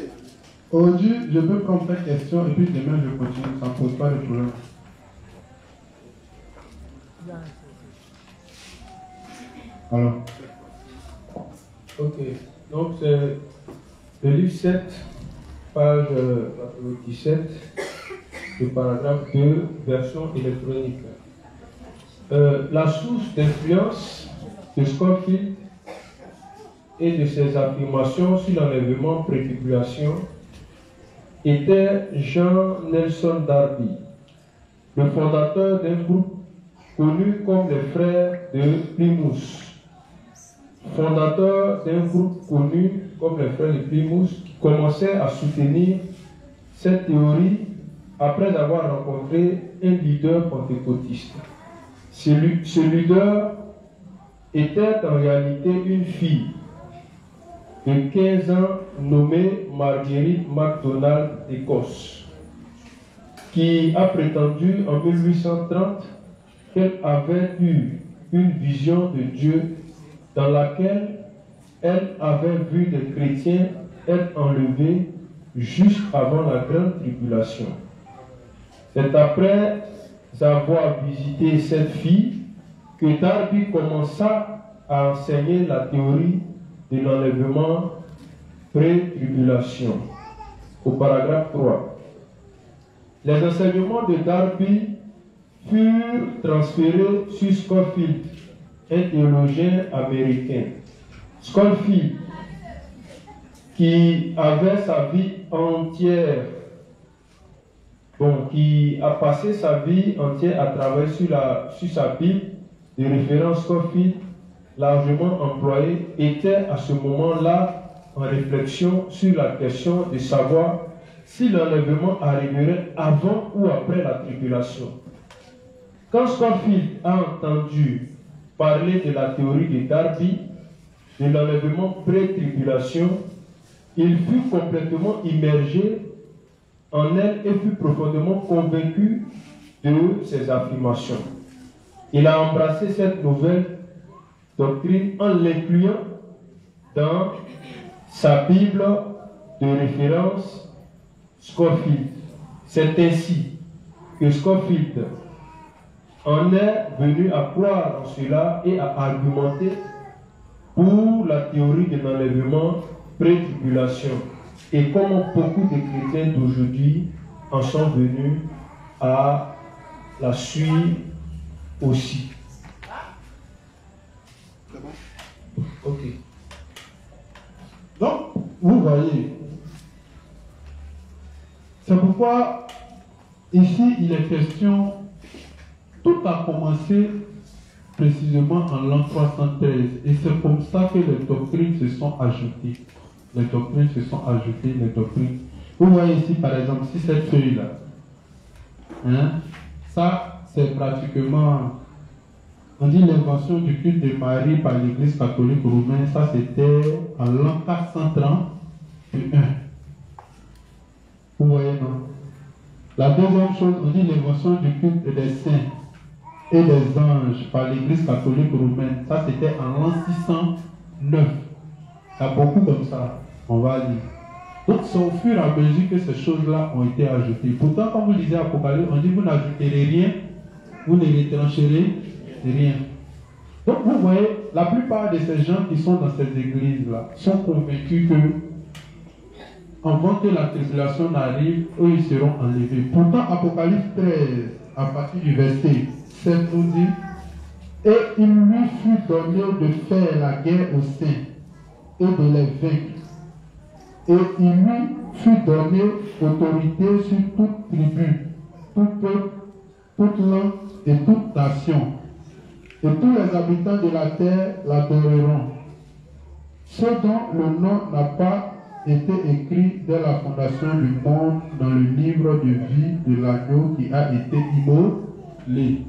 Aujourd'hui, je peux prendre ta question et puis demain je continue. Ça ne pose pas de problème. Alors. Ok. Donc c'est le livre 7, page 17, le paragraphe 2, version électronique. La source d'influence de Scofield et de ses affirmations sur l'enlèvement pré-tribulation était John Nelson Darby, le fondateur d'un groupe connu comme les frères de Plymouth. Fondateur d'un groupe connu comme les frères de Plymouth qui commençait à soutenir cette théorie après avoir rencontré un leader pentecôtiste. Ce leader était en réalité une fille de 15 ans nommée Marguerite MacDonald d'Écosse, qui a prétendu en 1830 qu'elle avait eu une vision de Dieu dans laquelle elle avait vu des chrétiens être enlevés juste avant la grande tribulation. C'est après avoir visité cette fille que Darby commença à enseigner la théorie de l'enlèvement pré-tribulation. Au paragraphe 3. Les enseignements de Darby furent transférés sur Scofield, un théologien américain. Scofield, qui avait sa vie entière, qui a passé sa vie entière à travailler sur sa Bible, de référence Scofield, largement employé, était à ce moment-là en réflexion sur la question de savoir si l'enlèvement arriverait avant ou après la tribulation. Quand Scofield a entendu parler de la théorie de Darby, de l'enlèvement pré-tribulation, il fut complètement immergé en elle et fut profondément convaincu de ces affirmations. Il a embrassé cette nouvelle doctrine en l'incluant dans sa Bible de référence Scofield. C'est ainsi que Scofield en est venu à croire en cela et à argumenter pour la théorie de l'enlèvement pré-tribulation, et comment beaucoup de chrétiens d'aujourd'hui en sont venus à la suivre aussi. Ok. Donc, vous voyez, c'est pourquoi ici il est question, tout a commencé précisément en l'an 313, et c'est comme ça que les doctrines se sont ajoutées. Les doctrines se sont ajoutées, les doctrines. Vous voyez ici par exemple, si cette feuille-là, hein, ça c'est pratiquement, on dit l'invention du culte de Marie par l'Église catholique romaine, ça c'était en l'an 431. Vous voyez, non? La deuxième chose, on dit l'invention du culte des saints et des anges par l'Église catholique romaine, ça c'était en l'an 609. Il y a beaucoup comme ça, on va lire. Donc c'est au fur et à mesure que ces choses-là ont été ajoutées. Pourtant, quand vous lisez Apocalypse, on dit vous n'ajouterez rien, vous ne retrancherez rien. Donc vous voyez, la plupart de ces gens qui sont dans ces églises-là sont convaincus que avant que la tribulation n'arrive, eux ils seront enlevés. Pourtant, Apocalypse 13, à partir du verset 7, nous dit: et il lui fut donné de faire la guerre aux saints et de les vaincre. Et il lui fut donné autorité sur toute tribu, tout peuple, toute langue et toute nation. Et tous les habitants de la terre l'adoreront. Ceux dont le nom n'a pas été écrit dès la fondation du monde dans le livre de vie de l'agneau qui a été immolé.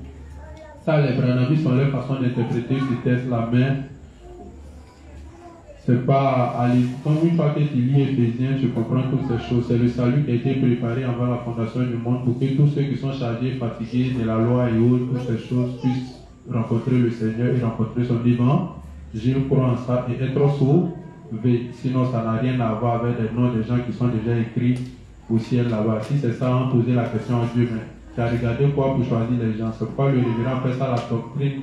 Ça, les Branamis sont leur façon d'interpréter ce texte-là, mais c'est pas aller. Comme une fois que tu lis Éphésiens, tu comprends toutes ces choses. C'est le salut qui a été préparé avant la fondation du monde pour que tous ceux qui sont chargés, fatigués de la loi et autres, toutes ces choses puissent rencontrer le Seigneur et rencontrer son divin. Je crois en ça et être sauvé. Sinon, ça n'a rien à voir avec les noms des gens qui sont déjà écrits au ciel là-bas. Si c'est ça, on posait la question à Dieu, mais tu as regardé quoi pour choisir les gens? C'est pourquoi le révérend fait ça la doctrine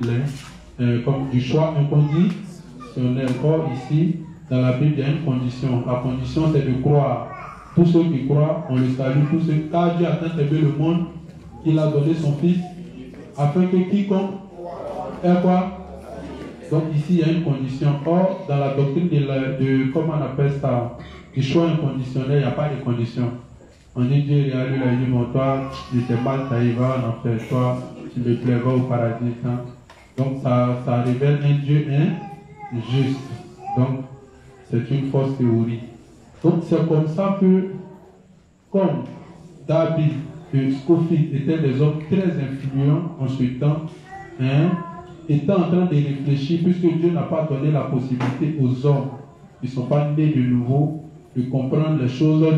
comme du choix inconditionnel. Or, ici, dans la Bible, il y a une condition. La condition, c'est de croire. Tous ceux qui croient, on les salue. Tous ceux, car Dieu a tant aimé le monde, il a donné son Fils, afin que quiconque ait quoi? Donc ici, il y a une condition. Or, dans la doctrine de comment on appelle ça, du choix inconditionnel, il n'y a pas de condition. On dit Dieu, il a dit, bon, toi, tu t'es mal taillé, va en enfer, toi, tu me plairas au paradis. Hein? Donc ça révèle un Dieu injuste. Donc, c'est une fausse théorie. Donc, c'est comme ça que, comme David et Scofield étaient des hommes très influents en ce temps, hein, étaient en train de réfléchir, puisque Dieu n'a pas donné la possibilité aux hommes qui ne sont pas nés de nouveau de comprendre les choses de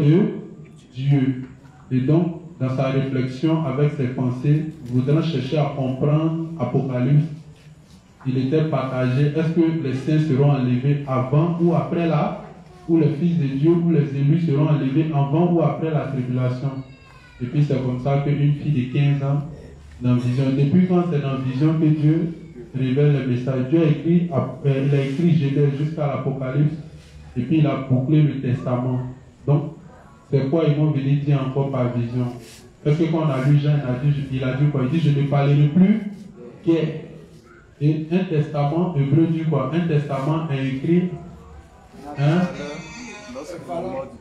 Dieu. Et donc, dans sa réflexion avec ses pensées, voudrant chercher à comprendre Apocalypse, il était partagé. Est-ce que les saints seront enlevés avant ou après ou les fils de Dieu ou les élus seront enlevés avant ou après la tribulation? Et puis c'est comme ça qu'une fille de 15 ans, dans vision, depuis quand c'est dans vision que Dieu révèle le message? Dieu a écrit, il a écrit Genèse jusqu'à l'Apocalypse, et puis il a bouclé le testament. Donc, c'est quoi ils vont venir dire encore par vision? Parce que quand on a lu Jean, il a dit quoi? Il dit, je ne parlerai plus guère. Et un testament, hébreu dit quoi? Un testament est écrit, hein?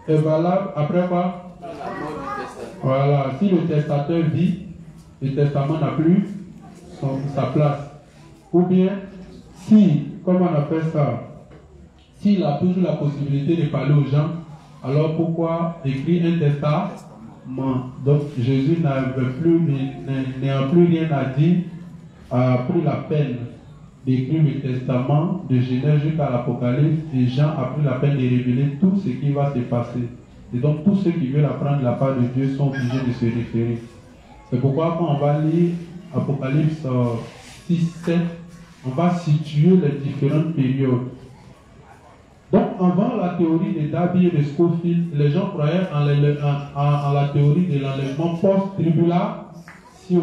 Est valable après quoi? Voilà, si le testateur vit, le testament n'a plus sa place. Ou bien, si, comment on appelle ça? S'il a toujours la possibilité de parler aux gens, alors pourquoi écrire un testament? Donc Jésus n'ayant plus rien à dire, a pris la peine d'écrire le testament de Genèse jusqu'à l'Apocalypse, et Jean a pris la peine de révéler tout ce qui va se passer. Et donc tous ceux qui veulent apprendre la part de Dieu sont obligés de se référer. C'est pourquoi quand on va lire Apocalypse 6, 7, on va situer les différentes périodes. Donc, avant la théorie de Darby et de Scofield, les gens croyaient en la théorie de l'enlèvement post-tribulation.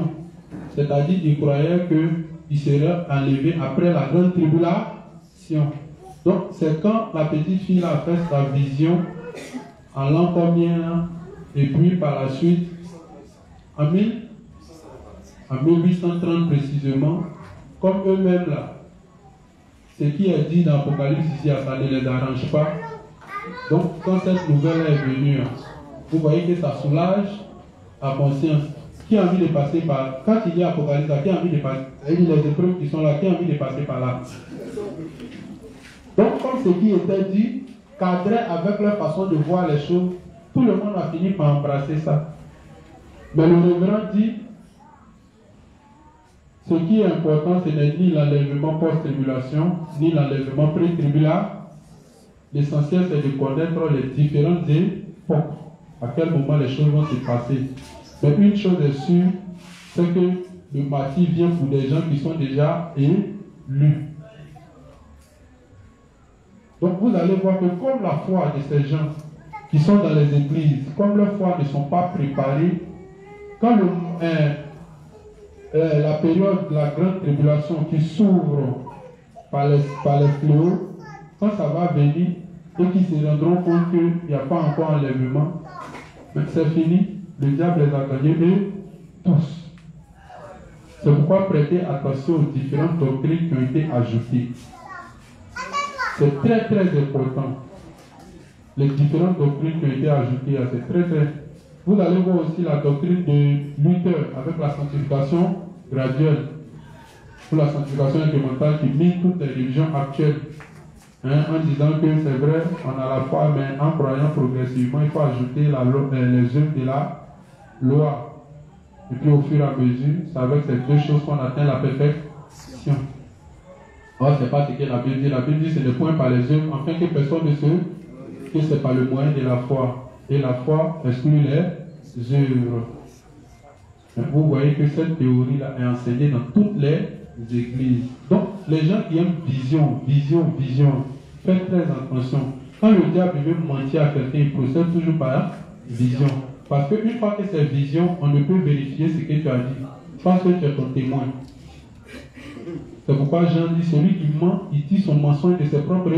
C'est-à-dire qu'ils croyaient qu'ils seraient enlevés après la grande tribulation. Donc, c'est quand la petite fille a fait sa vision en l'an combien, et puis par la suite, en 1830 précisément, comme eux-mêmes là, ce qui est dit dans l'Apocalypse ici, ça ne les arrange pas. Donc, quand cette nouvelle est venue, vous voyez que ça soulage la conscience. Qui a envie de passer par... Quand il y a Apocalypse, qui a envie de passer... Il y a les épreuves qui sont là, qui a envie de passer par là. Donc, comme ce qui était dit, cadré avec leur façon de voir les choses, tout le monde a fini par embrasser ça. Mais le révérend dit, ce qui est important, ce n'est ni l'enlèvement post-tribulation, ni l'enlèvement pré-tribulation. L'essentiel, c'est de connaître les différentes époques, à quel moment les choses vont se passer. Mais une chose est sûre, c'est que le martyr vient pour des gens qui sont déjà élus. Donc vous allez voir que comme la foi de ces gens qui sont dans les églises, comme leur foi ne sont pas préparées, quand la période de la grande tribulation qui s'ouvre par les fléaux, quand ça va venir et qu'ils se rendront compte qu'il n'y a pas encore enlèvement, c'est fini, le diable les a gagnés eux tous. C'est pourquoi prêtez attention aux différentes doctrines qui ont été ajoutées. C'est très très important. Les différentes doctrines qui ont été ajoutées, c'est très très. Vous allez voir aussi la doctrine de Luther avec la sanctification graduelle. Pour la sanctification incrémentale qui mit toutes les religions actuelles. En disant que c'est vrai, on a la foi, mais en croyant progressivement, il faut ajouter les œuvres de la loi. Et puis au fur et à mesure, c'est avec ces deux choses qu'on atteint la perfection. Or, ce n'est pas ce que la Bible dit. La Bible dit que ce n'est point par les œuvres, afin que personne ne se... que c'est par le moyen de la foi. Et la foi exclut les œuvres. Vous voyez que cette théorie-là est enseignée dans toutes les églises. Donc, les gens qui aiment vision, faites très attention. Quand le diable veut mentir à quelqu'un, il procède toujours par vision. Parce qu'une fois que c'est vision, on ne peut vérifier ce que tu as dit. Parce que tu es ton témoin. C'est pourquoi Jean dit, celui qui ment, il dit son mensonge de ses propres,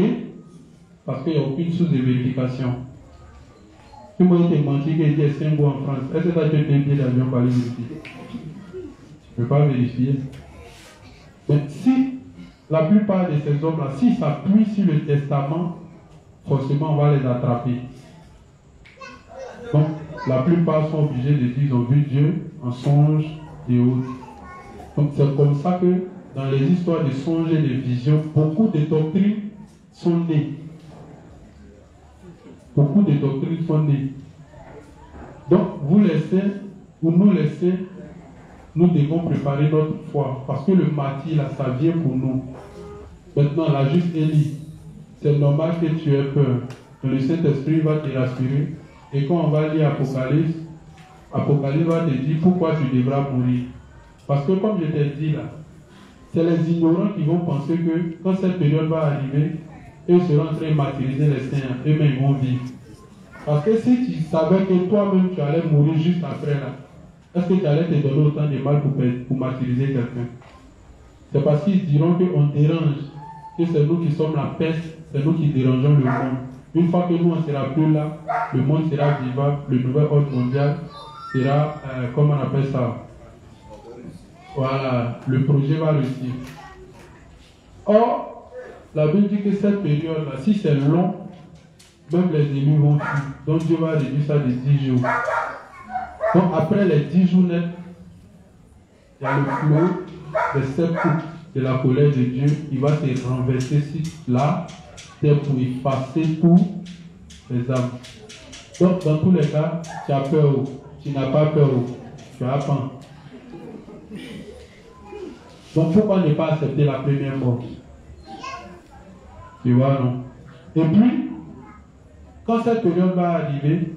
parce qu'il n'y a aucune source de vérification. Si moi je t'ai menti qu'il y a 5 mots en France, est-ce que tu as été bien d'avion pour aller vérifier? Je ne peux pas vérifier. Mais si la plupart de ces hommes-là, s'ils s'appuient sur le testament, forcément on va les attraper. Donc la plupart sont obligés de dire qu'ils ont vu Dieu en songe et autres. Donc c'est comme ça que dans les histoires de songes et de visions, beaucoup de doctrines sont nées. Beaucoup de doctrines sont nées. Donc, vous laissez, ou nous laissez, nous devons préparer notre foi. Parce que le martyr, là, ça vient pour nous. Maintenant, la juste Élie, c'est normal que tu aies peur. Le Saint-Esprit va te rassurer. Et quand on va lire Apocalypse, Apocalypse va te dire pourquoi tu devras mourir. Parce que comme je t'ai dit là, c'est les ignorants qui vont penser que quand cette période va arriver, eux seront en train de martyriser les saints, eux-mêmes vont vivre. Parce que si tu savais que toi-même tu allais mourir juste après là, est-ce que tu allais te donner autant de mal pour martyriser quelqu'un? C'est parce qu'ils diront qu'on dérange, que c'est nous qui sommes la peste, c'est nous qui dérangeons le monde. Une fois que nous on ne sera plus là, le monde sera vivant, le nouvel ordre mondial sera, comment on appelle ça? Voilà, le projet va réussir. Or, la Bible dit que cette période-là, si c'est long, même les élus vont fuir. Donc Dieu va réduire ça de 10 jours. Donc après les 10 jours nets, il y a le flot des 7 coups de la colère de Dieu. Il va se renverser sur la terre pour effacer tous les âmes. Donc dans tous les cas, tu as peur, tu n'as pas peur, tu as peur. Donc pourquoi ne pas accepter la première mort? Tu vois, non? Et puis, quand cette période va arriver,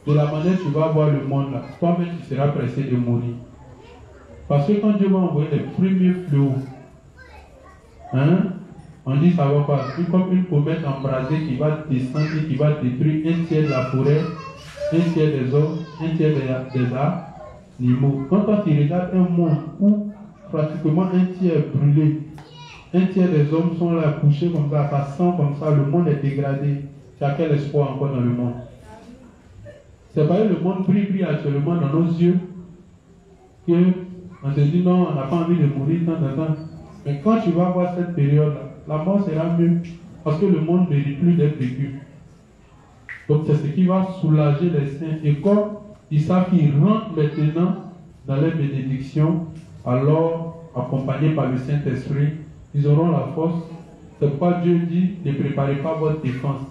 de la manière que tu vas voir le monde là, toi-même tu seras pressé de mourir. Parce que quand Dieu va envoyer les premiers fléaux, hein, on dit ça va pas, c'est comme une comète embrasée qui va descendre et qui va détruire un tiers de la forêt, un tiers des hommes, un tiers des animaux. Quand tu regardes un monde où pratiquement un tiers est brûlé, un tiers des hommes sont là couchés comme ça comme ça, le monde est dégradé. Tu as quel espoir encore dans le monde? C'est pas le monde brille actuellement dans nos yeux que on se dit non, on n'a pas envie de mourir tant de temps. Mais quand tu vas voir cette période-là, la mort sera mieux parce que le monde ne mérite plus d'être vécu. Donc c'est ce qui va soulager les saints. Et comme ils savent qu'ils rentrent maintenant dans les bénédictions, alors accompagnés par le Saint-Esprit, ils auront la force. C'est pourquoi Dieu dit ne préparez pas votre défense.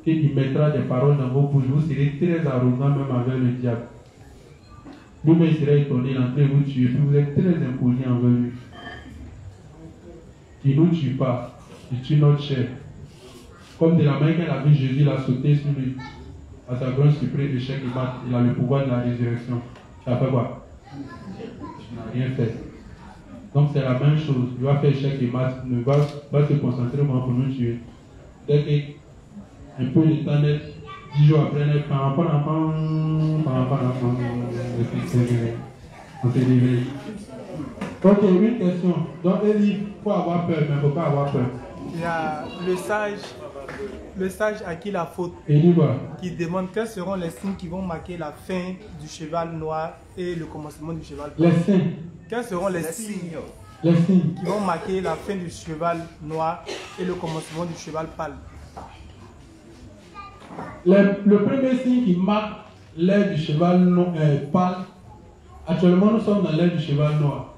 Il mettra des paroles dans vos bouches. Vous serez très arrogants même avec le diable. Lui-même sera étonné d'entrer vous tuer. Puis vous êtes très impoli envers lui. Il ne nous tue pas. Il tue notre chair. Comme de la main qu'elle a vu Jésus, il a sauté sur lui. À sa grande surprise, échec, il a le pouvoir de la résurrection. Ça fait quoi? Il n'a rien fait. Donc c'est la même chose. Il va faire échec et mat. Il va se concentrer pour nous tuer. Dès que un peu de temps, 10 jours après, on s'est livré. Ok, une question. Dans un livre, il faut avoir peur, mais il ne faut pas avoir peur. Il y a le sage à qui la faute, qui demande quels seront les signes qui vont marquer la fin du cheval noir et le commencement du cheval pâle. Les signes. Quels seront les signes qui vont marquer la fin du cheval noir et le commencement du cheval pâle? Le premier signe qui marque l'ère du cheval pâle, actuellement nous sommes dans l'ère du cheval noir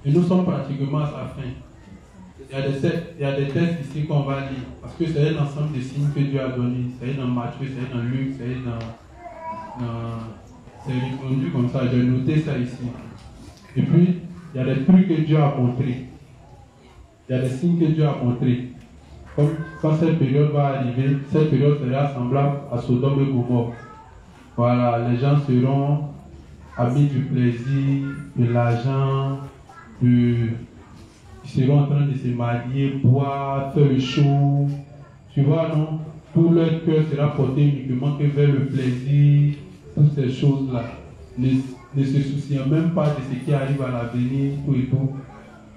et nous sommes pratiquement à sa fin. Il y a des textes ici qu'on va lire parce que c'est un ensemble de signes que Dieu a donné. C'est dans Matthieu, c'est dans Luc, c'est répondu comme ça. J'ai noté ça ici. Et puis il y a des trucs que Dieu a montrés. Il y a des signes que Dieu a montrés. Comme quand cette période va arriver, cette période sera semblable à Sodome et Gomorrhe. Voilà, les gens seront amis du plaisir, de l'argent, ils seront en train de se marier, boire, faire le show. Tu vois, non? Tout leur cœur sera porté uniquement que vers le plaisir, toutes ces choses-là. Ne se souciant même pas de ce qui arrive à l'avenir, tout et tout.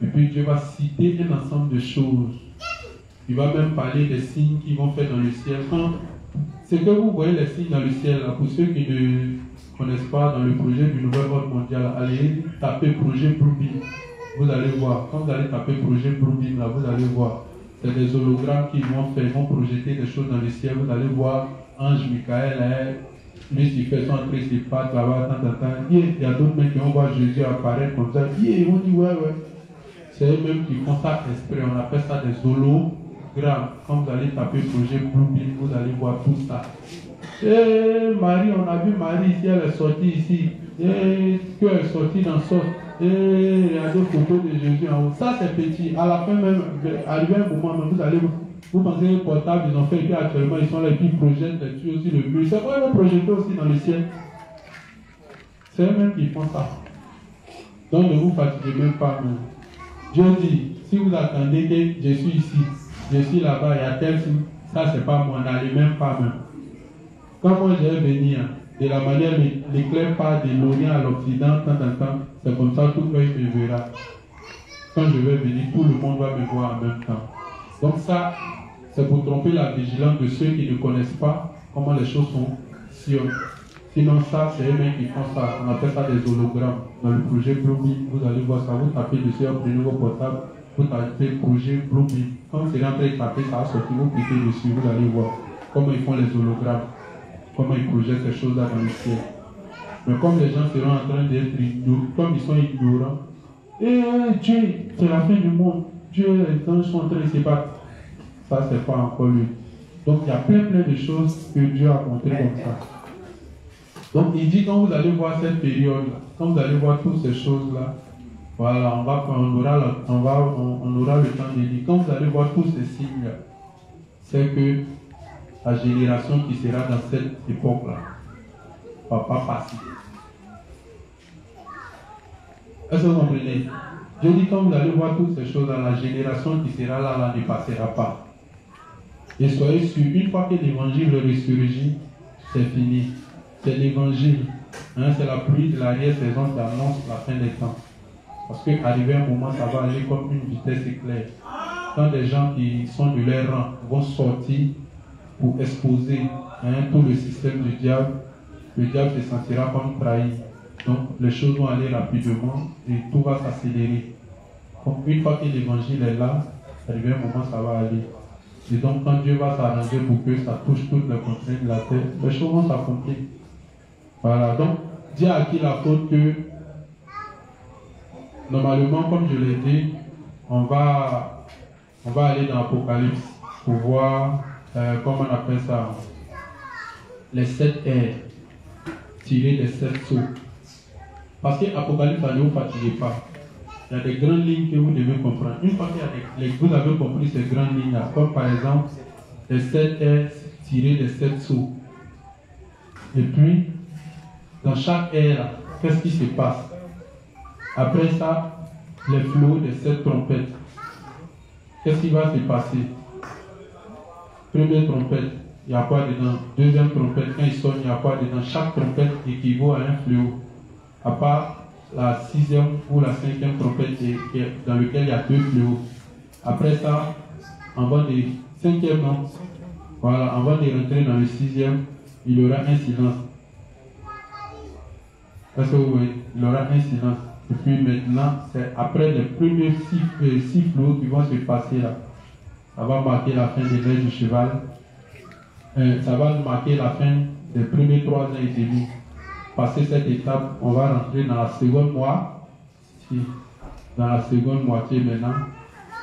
Et puis Dieu va citer un ensemble de choses. Il va même parler des signes qui vont faire dans le ciel. C'est que vous voyez les signes dans le ciel, là, pour ceux qui ne connaissent pas dans le projet du nouvel ordre mondial, allez taper projet Bluebeam. Vous allez voir. Quand vous allez taper projet Bluebeam, là, vous allez voir. C'est des hologrammes qu'ils vont faire, ils vont projeter des choses dans le ciel. Vous allez voir Ange Michael, Lucifer sont entrés ses pattes là-bas, il y a d'autres mecs qui vont voir Jésus apparaître comme ça. Ils vont dire ouais. C'est eux-mêmes qui font ça exprès. On appelle ça des hologrammes. Quand vous allez taper projet Bluebeam, vous allez voir tout ça. Et Marie, on a vu Marie ici, elle est sortie ici. Et qu'elle est sortie dans ce. Et il y a des photos de Jésus en haut. Ça c'est petit. À la fin même, arrivé un moment, vous allez vous pensez que portable, ils ont fait, et puis actuellement ils sont là et puis ils projettent les tuyaux aussi le mur. C'est quoi ils vont projeter aussi dans le ciel? C'est eux-mêmes qui font ça. Donc ne vous fatiguez même pas. Même. Dieu dit, si vous attendez que je suis ici, je suis là-bas, il y a tel signe, ça c'est pas moi, n'allez même pas même. Quand moi je vais venir, de la manière l'éclair part de l'Orient à l'Occident, temps en temps, c'est comme ça tout œil me verra. Quand je vais venir, tout le monde va me voir en même temps. Donc ça, c'est pour tromper la vigilance de ceux qui ne connaissent pas comment les choses sont. Sinon ça, c'est eux-mêmes qui font ça. On appelle ça des hologrammes. Dans le projet Bluebeam, vous allez voir ça. Vous tapez dessus, vous prenez vos portables, vous tapez projet Bluebeam. Quand vous serez en train de taper, ça va sortir, vous cliquez dessus, vous allez voir comment ils font les hologrammes, comment ils projettent ces choses-là dans le ciel. Mais comme les gens seront en train d'être ignorants, comme ils sont ignorants, et Dieu, c'est la fin du monde. Dieu, les anges sont en train de se battre. Ça, c'est pas encore lui. Donc, il y a plein de choses que Dieu a montrées comme ça. Donc, il dit, quand vous allez voir cette période-là, quand vous allez voir toutes ces choses-là, voilà, on aura le temps de dire. Quand vous allez voir tous ces signes-là, c'est que la génération qui sera dans cette époque-là, va pas passer. Est-ce que vous comprenez? Je dis, quand vous allez voir toutes ces choses dans la génération qui sera là, ne passera pas. Et soyez sûrs, une fois que l'évangile ressurgit, c'est fini. C'est l'évangile. Hein, c'est la pluie de l'arrière-saison qui annonce la fin des temps. Parce qu'arrivé un moment, ça va aller comme une vitesse éclair. Quand des gens qui sont de leur rang vont sortir pour exposer tout le système du diable, le diable se sentira comme trahi. Donc les choses vont aller rapidement et tout va s'accélérer. Donc une fois que l'évangile est là, arrivé un moment, ça va aller. Et donc quand Dieu va s'arranger pour que ça touche toutes les contraintes de la terre, les choses vont s'accomplir. Voilà, donc Dieu a acquis la faute que normalement, comme je l'ai dit, on va aller dans l'Apocalypse pour voir, comment on appelle ça, les 7 airs tirés des 7 sceaux. Parce que l'Apocalypse, ne vous fatiguez pas. Il y a des grandes lignes que vous devez comprendre. Une fois que vous avez compris ces grandes lignes-là, comme par exemple les 7 airs tirés des 7 sceaux. Et puis, dans chaque ère, qu'est-ce qui se passe? Après ça, les flots des 7 trompettes. Qu'est-ce qui va se passer? Première trompette, il y a quoi dedans? Deuxième trompette, quand il sonne, il y a quoi dedans? Chaque trompette équivaut à un fléau. À part la 6e ou la 5e trompette dans laquelle il y a 2 fléaux. Après ça, en bas de 5e, non? Voilà, avant de rentrer dans le 6e, il y aura un silence. Est-ce que vous voyez? Il y aura un silence. Et puis maintenant, c'est après les premiers 6 flots qui vont se passer là. Ça va marquer la fin des l'âge du cheval. Ça va marquer la fin des premiers 3 ans et demi. Passer cette étape, on va rentrer dans la seconde moitié. Dans la seconde moitié maintenant,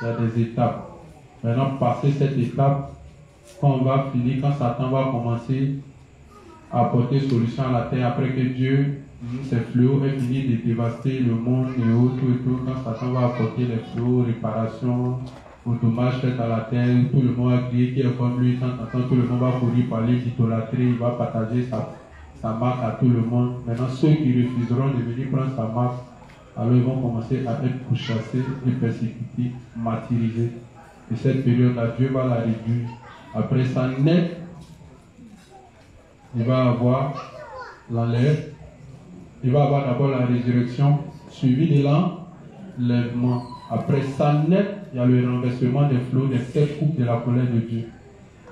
il y a des étapes. Maintenant, passer cette étape, quand on va finir, quand Satan va commencer à apporter solution à la terre, après que Dieu, ces fléaux, ait fini de dévaster le monde et autres, quand Satan va apporter les fléaux, réparations, aux dommages faits à la terre, tout le monde va crier qui est comme lui, quand tout le monde va courir parler d'idolâtrie, il va partager sa marque à tout le monde. Maintenant, ceux qui refuseront de venir prendre sa marque, alors ils vont commencer à être pourchassés et persécutés, martyrisés. Et cette période-là, Dieu va la réduire. Après ça, net, il va avoir l'enlèvement. Il va avoir d'abord la résurrection, suivie de l'enlèvement. Après ça, net, il y a le renversement des flots des 7 coupes de la colère de Dieu.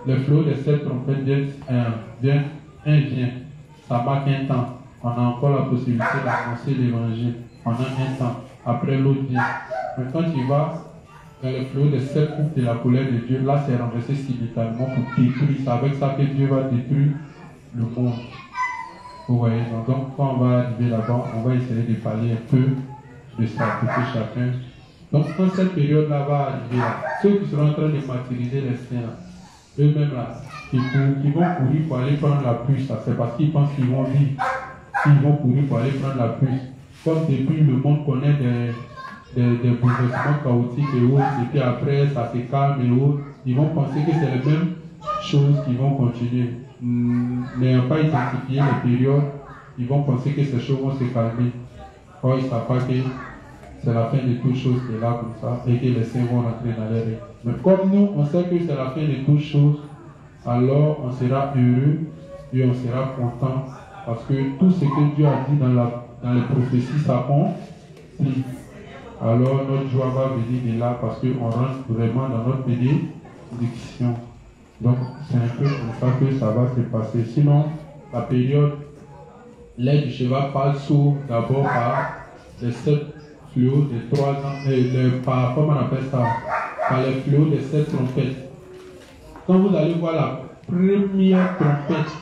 Les flots des 7 trompettes vient. Ça marque un temps. On a encore la possibilité d'annoncer l'évangile. On a un temps. Après l'autre vient. Mais quand il va dans les flots des 7 coupes de la colère de Dieu, là c'est renversé simultanément pour détruire. C'est avec ça que Dieu va détruire le monde. Vous voyez, donc quand on va arriver là-bas, on va essayer de parler un peu de ça pour que chacun. Donc quand cette période-là va arriver, là, ceux qui seront en train de martyriser les saints, eux-mêmes là, qui vont courir pour aller prendre la puce, c'est parce qu'ils pensent qu'ils vont vivre. Ils vont courir pour aller prendre la puce. Comme depuis le monde connaît des bouleversements chaotiques et autres, et puis après ça se calme et autres, ils vont penser que c'est les mêmes choses qui vont continuer. N'ayant pas identifié les périodes, ils vont penser que ces choses vont se calmer. Or, ils ne savent pas que c'est la fin de toutes choses qui est là comme ça et que les saints vont rentrer dans les règles. Mais comme nous, on sait que c'est la fin de toutes choses, alors on sera heureux et on sera content parce que tout ce que Dieu a dit dans les prophéties, ça accomplit. Alors notre joie va venir de là parce qu'on rentre vraiment dans notre bénédiction. Donc c'est un peu comme ça que ça va se passer. Sinon, la période, l'aide du cheval passe d'abord par les 7 fléaux de 3 ans, comment on appelle ça, par les fléaux des 7 trompettes. Quand vous allez voir la première trompette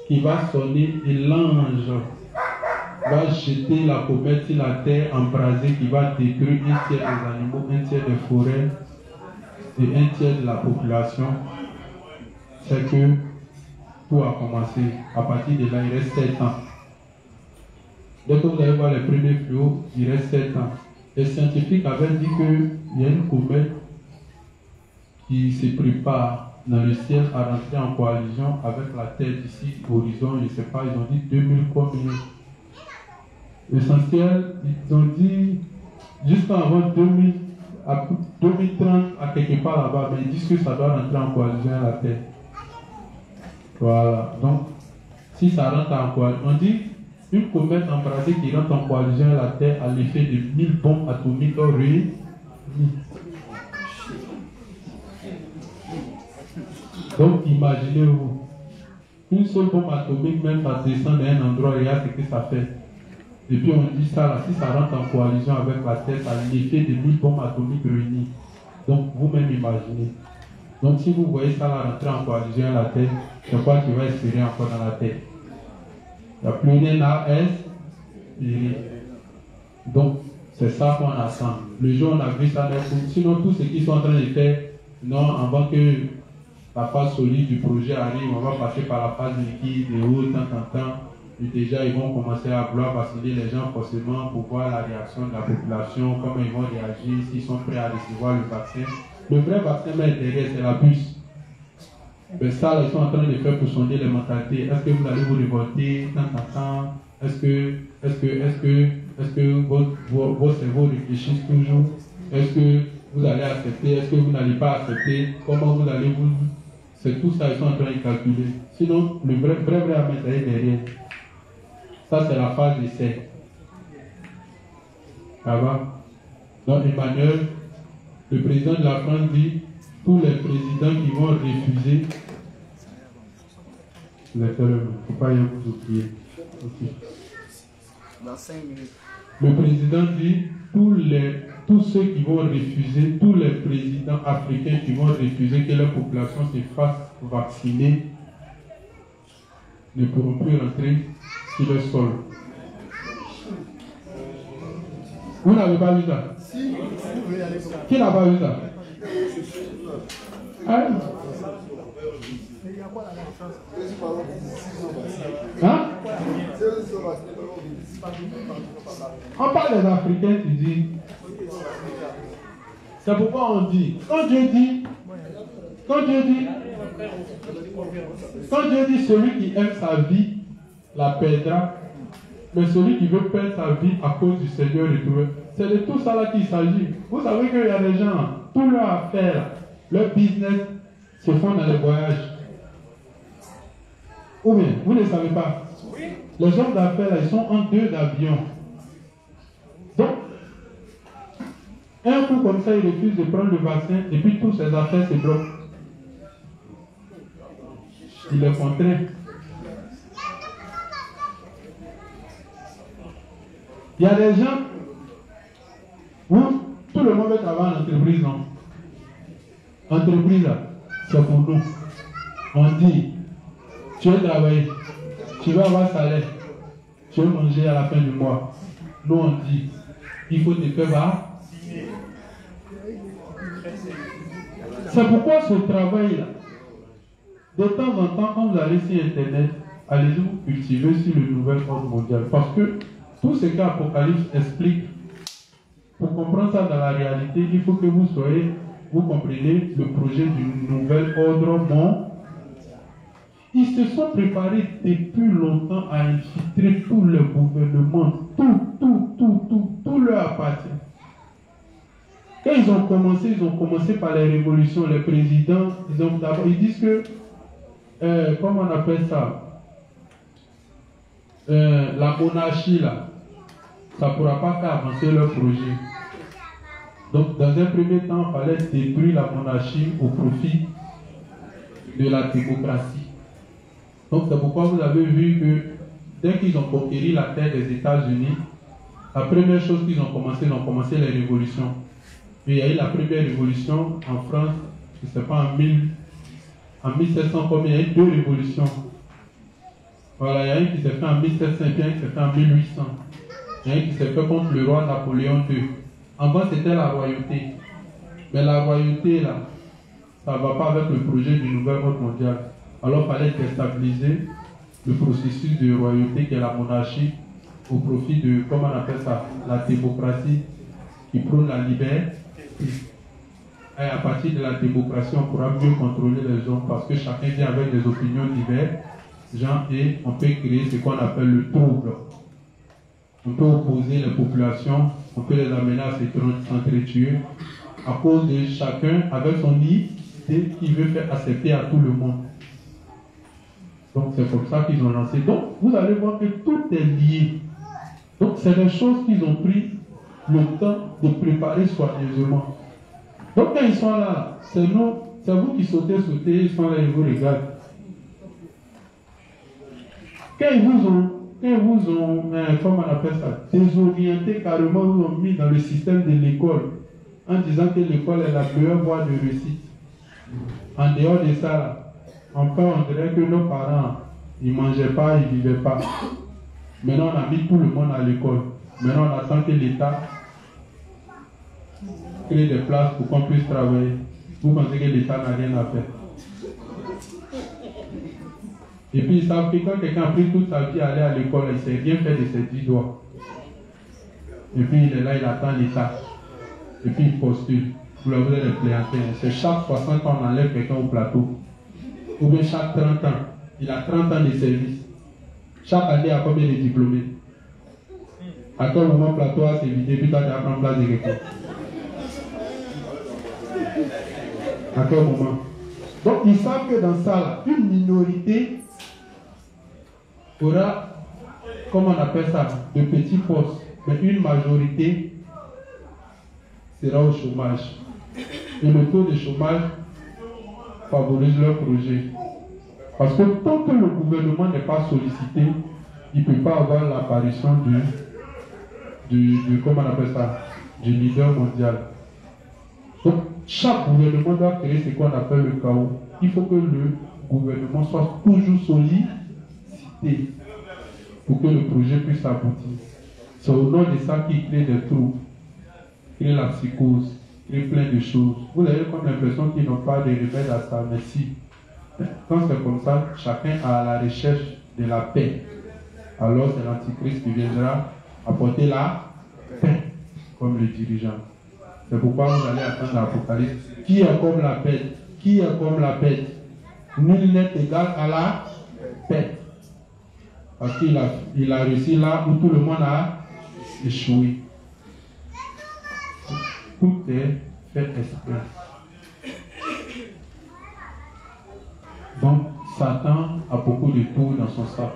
qui va sonner et l'ange va jeter la comète sur la terre embrasée qui va détruire un tiers des animaux, un tiers des forêts et un tiers de la population, c'est que tout a commencé. À partir de là, il reste 7 ans. Dès que vous allez voir les premiers fléaux, il reste 7 ans. Les scientifiques avaient dit qu'il y a une comète qui se prépare. dans le ciel à rentrer en coalition avec la terre d'ici, horizon, je ne sais pas, ils ont dit 2000 combien. L'essentiel, ils ont dit jusqu'avant 2000, à 2030, à quelque part là-bas, mais ils disent que ça doit rentrer en coalition à la terre. Voilà, donc si ça rentre en coalition, on dit une comète embrasée qui rentre en coalition à la terre a l'effet de 1000 bombes atomiques réunies. Donc imaginez-vous, une seule bombe atomique, même ça descend d'un endroit, regarde ce que ça fait. Et puis on dit ça, là, si ça rentre en coalition avec la Terre, ça a l'effet de 1000 bombes atomiques réunies. Donc vous-même imaginez. Donc si vous voyez ça là, rentrer en coalition à la Terre, c'est quoi qui va espérer encore dans la Terre? Il n'y a plus rien à espérer. Donc c'est ça qu'on attend. Le jour où on a vu ça, sinon tous ceux qui sont en train de faire, non, avant que la phase solide du projet arrive, on va passer par la phase liquide et autres, temps. Et déjà, ils vont commencer à vouloir vacciner les gens forcément pour voir la réaction de la population, comment ils vont réagir, s'ils sont prêts à recevoir le vaccin. Le vrai vaccin, mais derrière, c'est la puce. Mais ça, là, ils sont en train de faire pour sonder les mentalités. Est-ce que vous allez vous révolter, temps? Est-ce que vos cerveaux réfléchissent toujours? Est-ce que vous allez accepter? Est-ce que vous n'allez pas accepter? Comment vous allez vous... C'est tout ça, ils sont en train de calculer. Sinon, le vrai amen, c'est derrière. Ça, c'est la phase d'essai. Ça va? Donc, Emmanuel, le président de la France dit, tous les présidents qui vont refuser, il ne faut pas y vous oublier. Okay. Dans 5 minutes. Le président dit, tous ceux qui vont refuser, tous les présidents africains qui vont refuser que leur population se fasse vacciner, ne pourront plus rentrer sur le sol. Vous n'avez pas vu ça? Si. Qui n'a pas vu ça? Hein? Hein? On parle des Africains, tu dis. C'est pourquoi on dit, quand Dieu dit, celui qui aime sa vie la perdra, mais celui qui veut perdre sa vie à cause du Seigneur le trouve. C'est de tout ça là qu'il s'agit. Vous savez qu'il y a des gens, tout leur affaire, leur business se font dans les voyages. Ou bien, vous ne savez pas. Les hommes d'affaires, ils sont en 2 avions. Donc, un coup comme ça, il refuse de prendre le vaccin et puis toutes ses affaires se bloquent. Il est contraint. Il y a des gens où tout le monde veut travailler en entreprise, non? Entreprise, c'est pour nous. On dit, tu veux travailler, tu veux avoir salaire, tu veux manger à la fin du mois. Nous, on dit, il faut te faire vacciner. C'est pourquoi ce travail-là, de temps en temps, quand vous allez sur Internet, allez-y vous cultiver sur le nouvel ordre mondial. Parce que tout ce qu'Apocalypse explique, pour comprendre ça dans la réalité, il faut que vous compreniez le projet du nouvel ordre mondial. Ils se sont préparés depuis longtemps à infiltrer tout le gouvernement. Tout leur appartient. Quand ils ont commencé par les révolutions, les présidents, ils disent que, comment on appelle ça, la monarchie là, ça ne pourra pas faire avancer leur projet. Donc dans un premier temps, il fallait détruire la monarchie au profit de la démocratie. Donc c'est pourquoi vous avez vu que dès qu'ils ont conquéri la terre des États-Unis, la première chose qu'ils ont commencé les révolutions. Et il y a eu la première révolution en France, je ne sais pas, en 1700, combien il y a eu 2 révolutions. Voilà, il y a une qui s'est fait en 1700 et une qui s'est fait en 1800. Il y a une qui s'est fait contre le roi Napoléon II. Avant, c'était la royauté. Mais la royauté, là, ça ne va pas avec le projet du nouvel ordre mondial. Alors, il fallait déstabiliser le processus de royauté qui est la monarchie au profit de, comment on appelle ça, la démocratie qui prône la liberté. Et à partir de la démocratie, on pourra mieux contrôler les hommes parce que chacun vient avec des opinions diverses. Et on peut créer ce qu'on appelle le trouble. On peut opposer les populations, on peut les amener à s'entretuer à cause de chacun avec son idée qu'il veut faire accepter à tout le monde. Donc c'est comme ça qu'ils ont lancé. Donc vous allez voir que tout est lié. Donc c'est des choses qu'ils ont pris le temps de préparer soigneusement. Donc quand ils sont là, c'est vous qui sautez, ils sont là et vous regardent. Quand ils vous ont comment on appelle ça, désorienté carrément, vous ont mis dans le système de l'école en disant que l'école est la meilleure voie de réussite. En dehors de ça, enfin on dirait que nos parents, ils ne mangeaient pas, ils ne vivaient pas. Maintenant on a mis tout le monde à l'école. Maintenant on attend que l'État crée des places pour qu'on puisse travailler. Vous pensez que l'État n'a rien à faire? Et puis ils savent que quand quelqu'un a pris toute sa vie à aller à l'école, il ne sait rien faire de ses 10 doigts. Et puis il est là, il attend l'État. Et puis il postule. Vous avez les pléantins. C'est chaque 60 ans on enlève quelqu'un au plateau. Ou bien chaque 30 ans. Il a 30 ans de service. Chaque année, il y a combien de diplômés? À quel moment le plateau a s'évité, puis toi tu as pris place de quelqu'un? À quel moment? Donc ils savent que dans ça, là, une minorité aura, comment on appelle ça, de petits postes, mais une majorité sera au chômage. Et le taux de chômage favorise leur projet. Parce que tant que le gouvernement n'est pas sollicité, il ne peut pas avoir l'apparition comment on appelle ça, du leader mondial. Donc, chaque gouvernement doit créer ce qu'on appelle le chaos. Il faut que le gouvernement soit toujours sollicité pour que le projet puisse aboutir. C'est au nom de ça qu'il crée des troubles, crée la psychose, crée plein de choses. Vous avez comme l'impression qu'ils n'ont pas de remède à ça, mais si. Quand c'est comme ça, chacun est à la recherche de la paix. Alors c'est l'Antichrist qui viendra apporter la paix comme le dirigeant. C'est pourquoi vous allez attendre l'Apocalypse. Qui est comme la paix? Qui est comme la paix? Nul n'est égal à la paix. Parce qu'il a réussi là où tout le monde a échoué. Tout est fait exprès. Donc, Satan a beaucoup de tours dans son sac.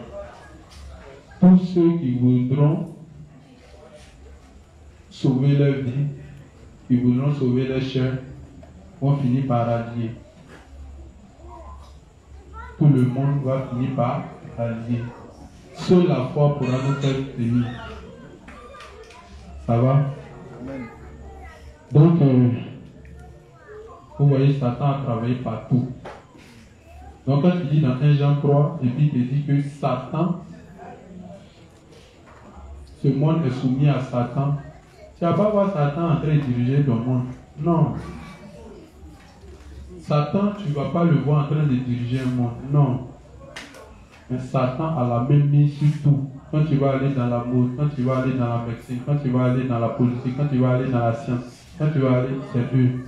Tous ceux qui voudront sauver leur vie, qui voudront sauver leur chair, vont finir par rallier. Tout le monde va finir par rallier. Seule la foi pourra nous faire tenir. Ça va? Donc, vous voyez, Satan a travaillé partout. Donc, quand tu dis dans 1 Jean 3, et puis il te dit que Satan, ce monde est soumis à Satan, tu ne vas pas voir Satan en train de diriger le monde. Non. Satan, tu ne vas pas le voir en train de diriger un monde. Non. Mais Satan a la même mise sur tout. Quand tu vas aller dans la mode, quand tu vas aller dans la médecine, quand tu vas aller dans la politique, quand tu vas aller dans la science, quand tu vas aller, c'est eux.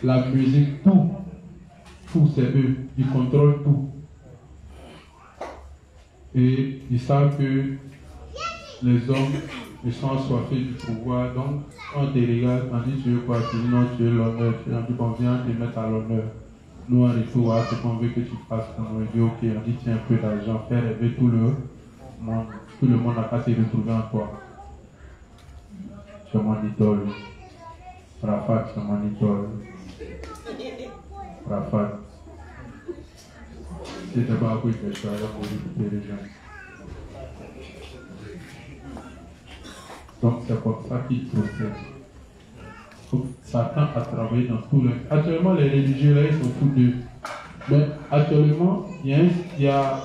La musique, tout c'est eux. Ils contrôlent tout. Et ils savent que les hommes, ils sont assoiffés du pouvoir. Donc, quand on te regarde, on dit tu veux quoi? Tu dis non, tu veux l'honneur. Tu dis on vient te mettre à l'honneur. Nous, en retour, c'est qu'on veut que tu fasses. On dit ok, on dit tiens un peu d'argent, faire rêver tout le monde. Tout le monde n'a pas se retrouver en toi. C'est mon idole. Rafat, c'est mon idole. Rafat. C'était pas à quoi il fait ça, pour écouter les gens. Donc c'est comme ça qu'il procède. Donc, Satan a travaillé dans tout le... Actuellement, les religieux là, ils sont tous deux. Mais actuellement, il y a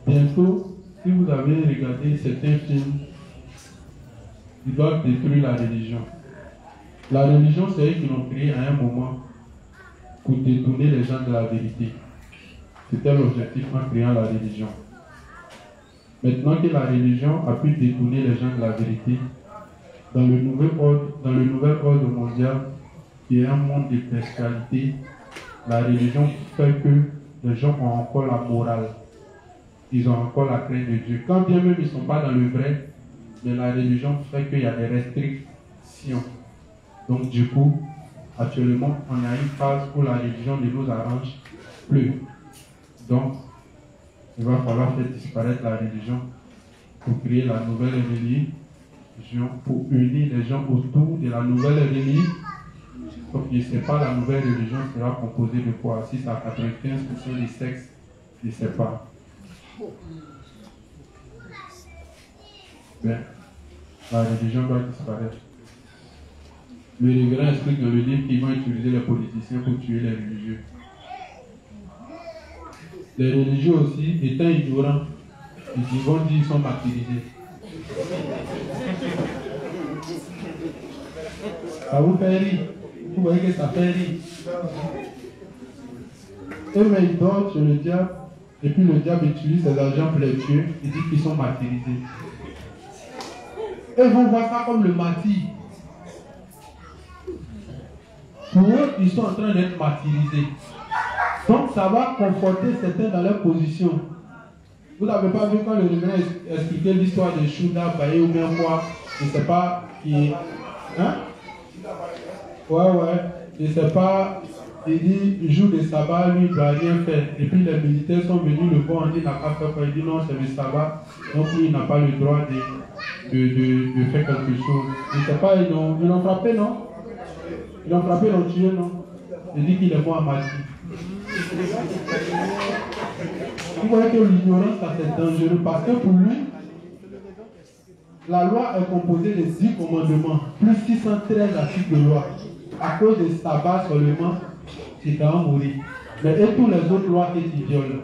bientôt, si vous avez regardé certains films, ils doivent détruire la religion. La religion, c'est eux qui l'ont créée à un moment pour détourner les gens de la vérité. C'était l'objectif en créant la religion. Maintenant que la religion a pu détourner les gens de la vérité, dans le nouvel ordre mondial, qui est un monde de personnalité, la religion fait que les gens ont encore la morale. Ils ont encore la crainte de Dieu. Quand bien même ils ne sont pas dans le vrai, mais la religion fait qu'il y a des restrictions. Donc du coup, actuellement, on a une phase où la religion ne nous arrange plus. Donc, il va falloir faire disparaître la religion pour créer la nouvelle religion, pour unir les gens autour de la nouvelle religion. Donc, je ne sais pas, la nouvelle religion sera composée de quoi? Si c'est à 95% des sexes, je ne sais pas. Bien, la religion doit disparaître. Le révérend explique dans le livre qu'ils vont utiliser les politiciens pour tuer les religieux. Les religieux aussi, étant ignorants, ils vont dire qu'ils sont martyrisés. Ça vous fait rire? Vous voyez que ça fait rire. Et mais ils dorment sur le diable, et puis le diable utilise ses agents pour les tuer, il dit qu'ils sont martyrisés. Et ils vont voir ça comme le martyr. Pour eux, ils sont en train d'être martyrisés. Donc ça va conforter certains dans leur position. Vous n'avez pas vu quand le révérend expliquait l'histoire de Chouda, Baye ou bien quoi? Je ne sais pas qui. Hein? Ouais. Je ne sais pas. Il dit, jour de sabbat, lui, il ne doit rien faire. Et puis les militaires sont venus le voir, on dit, il n'a pas fait quoi? Il dit, non, c'est le sabbat. Donc lui, il n'a pas le droit de faire quelque chose. Je ne sais pas, ils l'ont frappé, non? Ils l'ont frappé, ils l'ont tué, non? Il dit qu'il est mort à Mati. Vous voyez que l'ignorance, ça c'est dangereux parce que pour lui, la loi est composée de 10 commandements, plus 613 articles de loi. À cause des sabbats seulement, tu vas mourir. Mais et tous les autres lois que tu violes.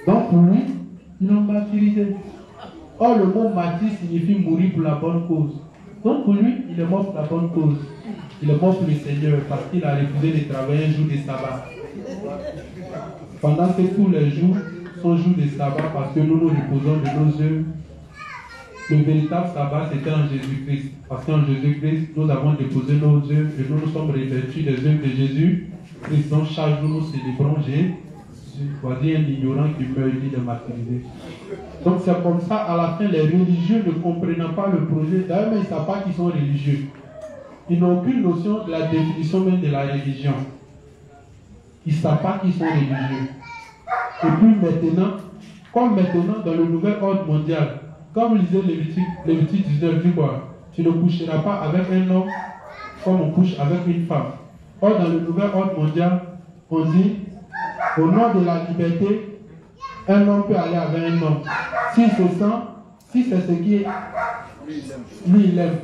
Donc pour lui, ils l'ont martyrisé. Or, le mot martyr signifie mourir pour la bonne cause. Donc pour lui, il est mort pour la bonne cause. Il est mort pour le Seigneur parce qu'il a refusé de travailler un jour de sabbat. Pendant que tous les jours sont jours de sabbat parce que nous nous reposons de nos œuvres. Le véritable sabbat c'était en Jésus-Christ. Parce qu'en Jésus-Christ, nous avons déposé nos œuvres et nous nous sommes revêtus des œuvres de Jésus-Christ. Donc chaque jour nous célébrons Jésus. Voici un ignorant qui meurt, il dit de martyriser. Donc c'est comme ça, à la fin, les religieux ne comprenant pas le projet, d'ailleurs ils ne savent pas qu'ils sont religieux. Ils n'ont aucune notion de la définition même de la religion. Ils ne savent pas qu'ils sont religieux. Et puis maintenant, comme maintenant dans le nouvel ordre mondial, comme lisait Lévitique 19, dit quoi? Tu ne coucheras pas avec un homme comme on couche avec une femme. Or dans le nouvel ordre mondial, on dit, au nom de la liberté, un homme peut aller avec un homme. S'il se sent, si c'est ce qui est, lui il aime.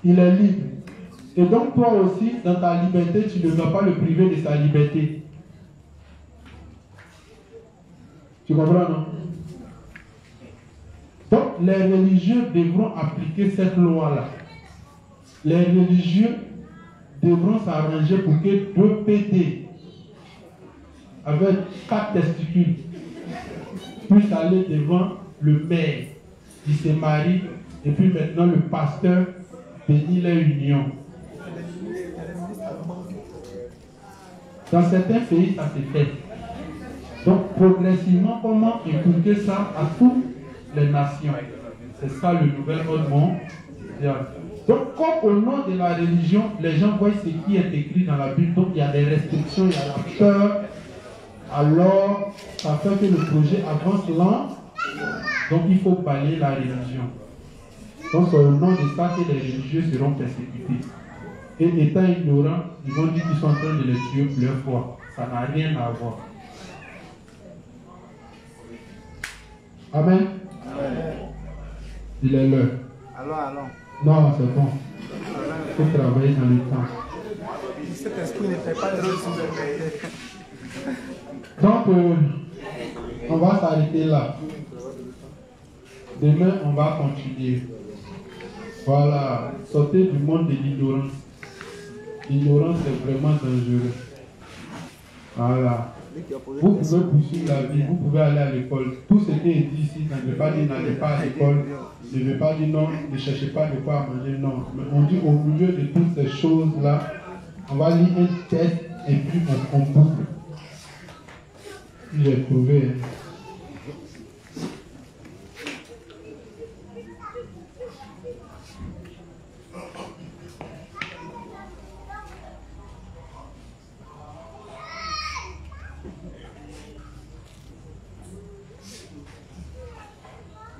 Il est libre. Et donc toi aussi, dans ta liberté, tu ne dois pas le priver de sa liberté. Tu comprends, non? Donc les religieux devront appliquer cette loi-là. Les religieux devront s'arranger pour que 2 pétés avec 4 testicules puissent aller devant le maire. Ils se marient et puis maintenant le pasteur bénit leur union. Dans certains pays, ça se fait. Donc, progressivement, comment inculquer ça à toutes les nations? C'est ça le nouvel ordre mondial. Donc, comme au nom de la religion, les gens voient ce qui est écrit dans la Bible, donc il y a des restrictions, il y a la peur, alors ça fait que le projet avance lent. Donc, il faut balayer la religion. Donc c'est au nom de ça que les religieux seront persécutés. Et étant ignorants, ils vont dire qu'ils sont en train de les tuer pour leur foi. Ça n'a rien à voir. Amen. Il est l'heure. Allons. Non, c'est bon. Il faut travailler dans le temps. Cet esprit ne fait pas les choses sur le. Donc, on va s'arrêter là. Demain, on va continuer. Voilà, sortez du monde de l'ignorance. L'ignorance est vraiment dangereux. Voilà. Vous pouvez poursuivre la vie, vous pouvez aller à l'école. Tout ce qui est dit ici, ça ne veut pas dire n'allez pas à l'école, ne veut pas dire non, ne cherchez pas de quoi manger, non. Mais on dit au milieu de toutes ces choses-là, on va lire un texte et puis on boucle. J'ai trouvé.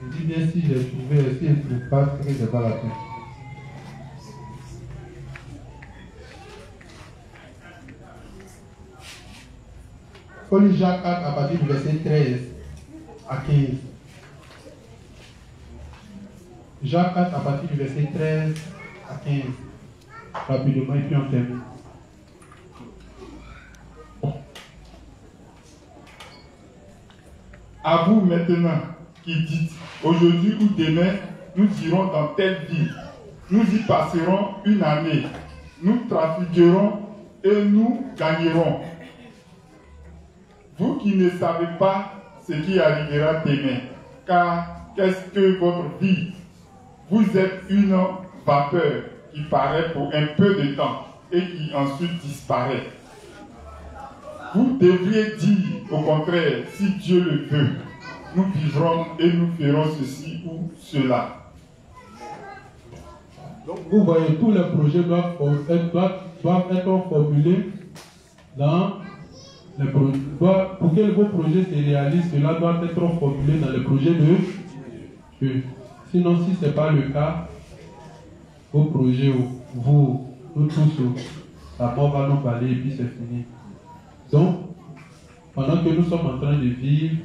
Je dis bien si j'ai trouvé, si je ne trouve pas, c'est que je n'ai pas la peine. Paul Jacques 4 à partir du verset 13 à 15. Jacques 4 à partir du verset 13 à 15. Rapidement et puis on termine. À vous maintenant qui dites, aujourd'hui ou demain, nous irons dans telle ville, nous y passerons une année, nous trafiquerons et nous gagnerons. Vous qui ne savez pas ce qui arrivera demain, car qu'est-ce que votre vie? Vous êtes une vapeur qui paraît pour un peu de temps et qui ensuite disparaît. Vous devriez dire au contraire, si Dieu le veut, nous vivrons et nous ferons ceci ou cela. Donc vous voyez, tous les projets doivent être formulés dans les projets. Pour que vos projets se réalisent, cela doit être formulé dans les projets de Dieu. Sinon, si ce n'est pas le cas, vos projets, vous, nous tous, la mort va nous parler et puis c'est fini. Donc, pendant que nous sommes en train de vivre,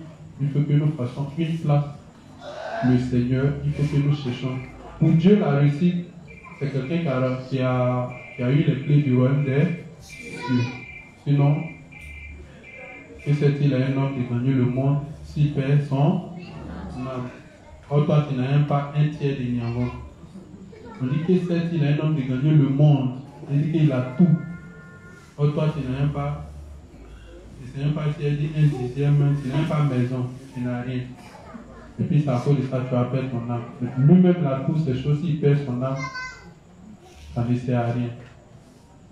il faut que nous fassions une place. Le Seigneur, il faut que nous cherchions. Pour Dieu, la réussite, c'est quelqu'un qui a eu les clés du royaume des cieux. Sinon, que sert-il à un homme de gagner le monde s'il perd son âme? Or, toi, tu n'as même pas un tiers de Niango. On dit que sert-il à un homme de gagner le monde? Il dit qu'il a tout. Or, toi, tu n'as même pas. Tu n'as même pas un dixième, tu n'as même pas maison, tu n'as rien. Et puis, c'est à cause de ça que tu vas perdre ton âme. Lui-même, là, toutes ces choses, s'il perd son âme, ça ne sert à rien.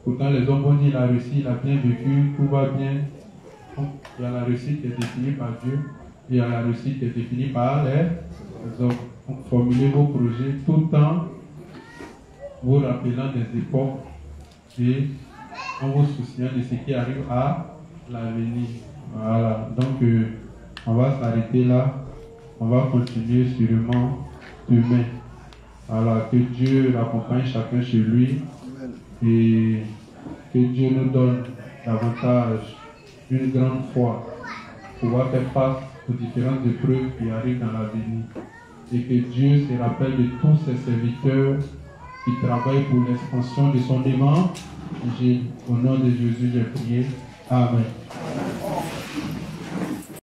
Pourtant, les hommes vont dire qu'il a réussi, il a bien vécu, tout va bien. Donc, il y a la réussite qui est définie par Dieu, il y a la réussite qui est définie par les hommes. Donc, formulez vos projets tout le temps, vous rappelant des époques et en vous souciant de ce qui arrive à l'avenir. Voilà. Donc, on va s'arrêter là. On va continuer sûrement demain. Voilà. Que Dieu accompagne chacun chez lui et que Dieu nous donne davantage une grande foi pour pouvoir faire face aux différentes épreuves qui arrivent dans l'avenir. Et que Dieu se rappelle de tous ses serviteurs qui travaillent pour l'expansion de son évangile. Au nom de Jésus, j'ai prié. Amen.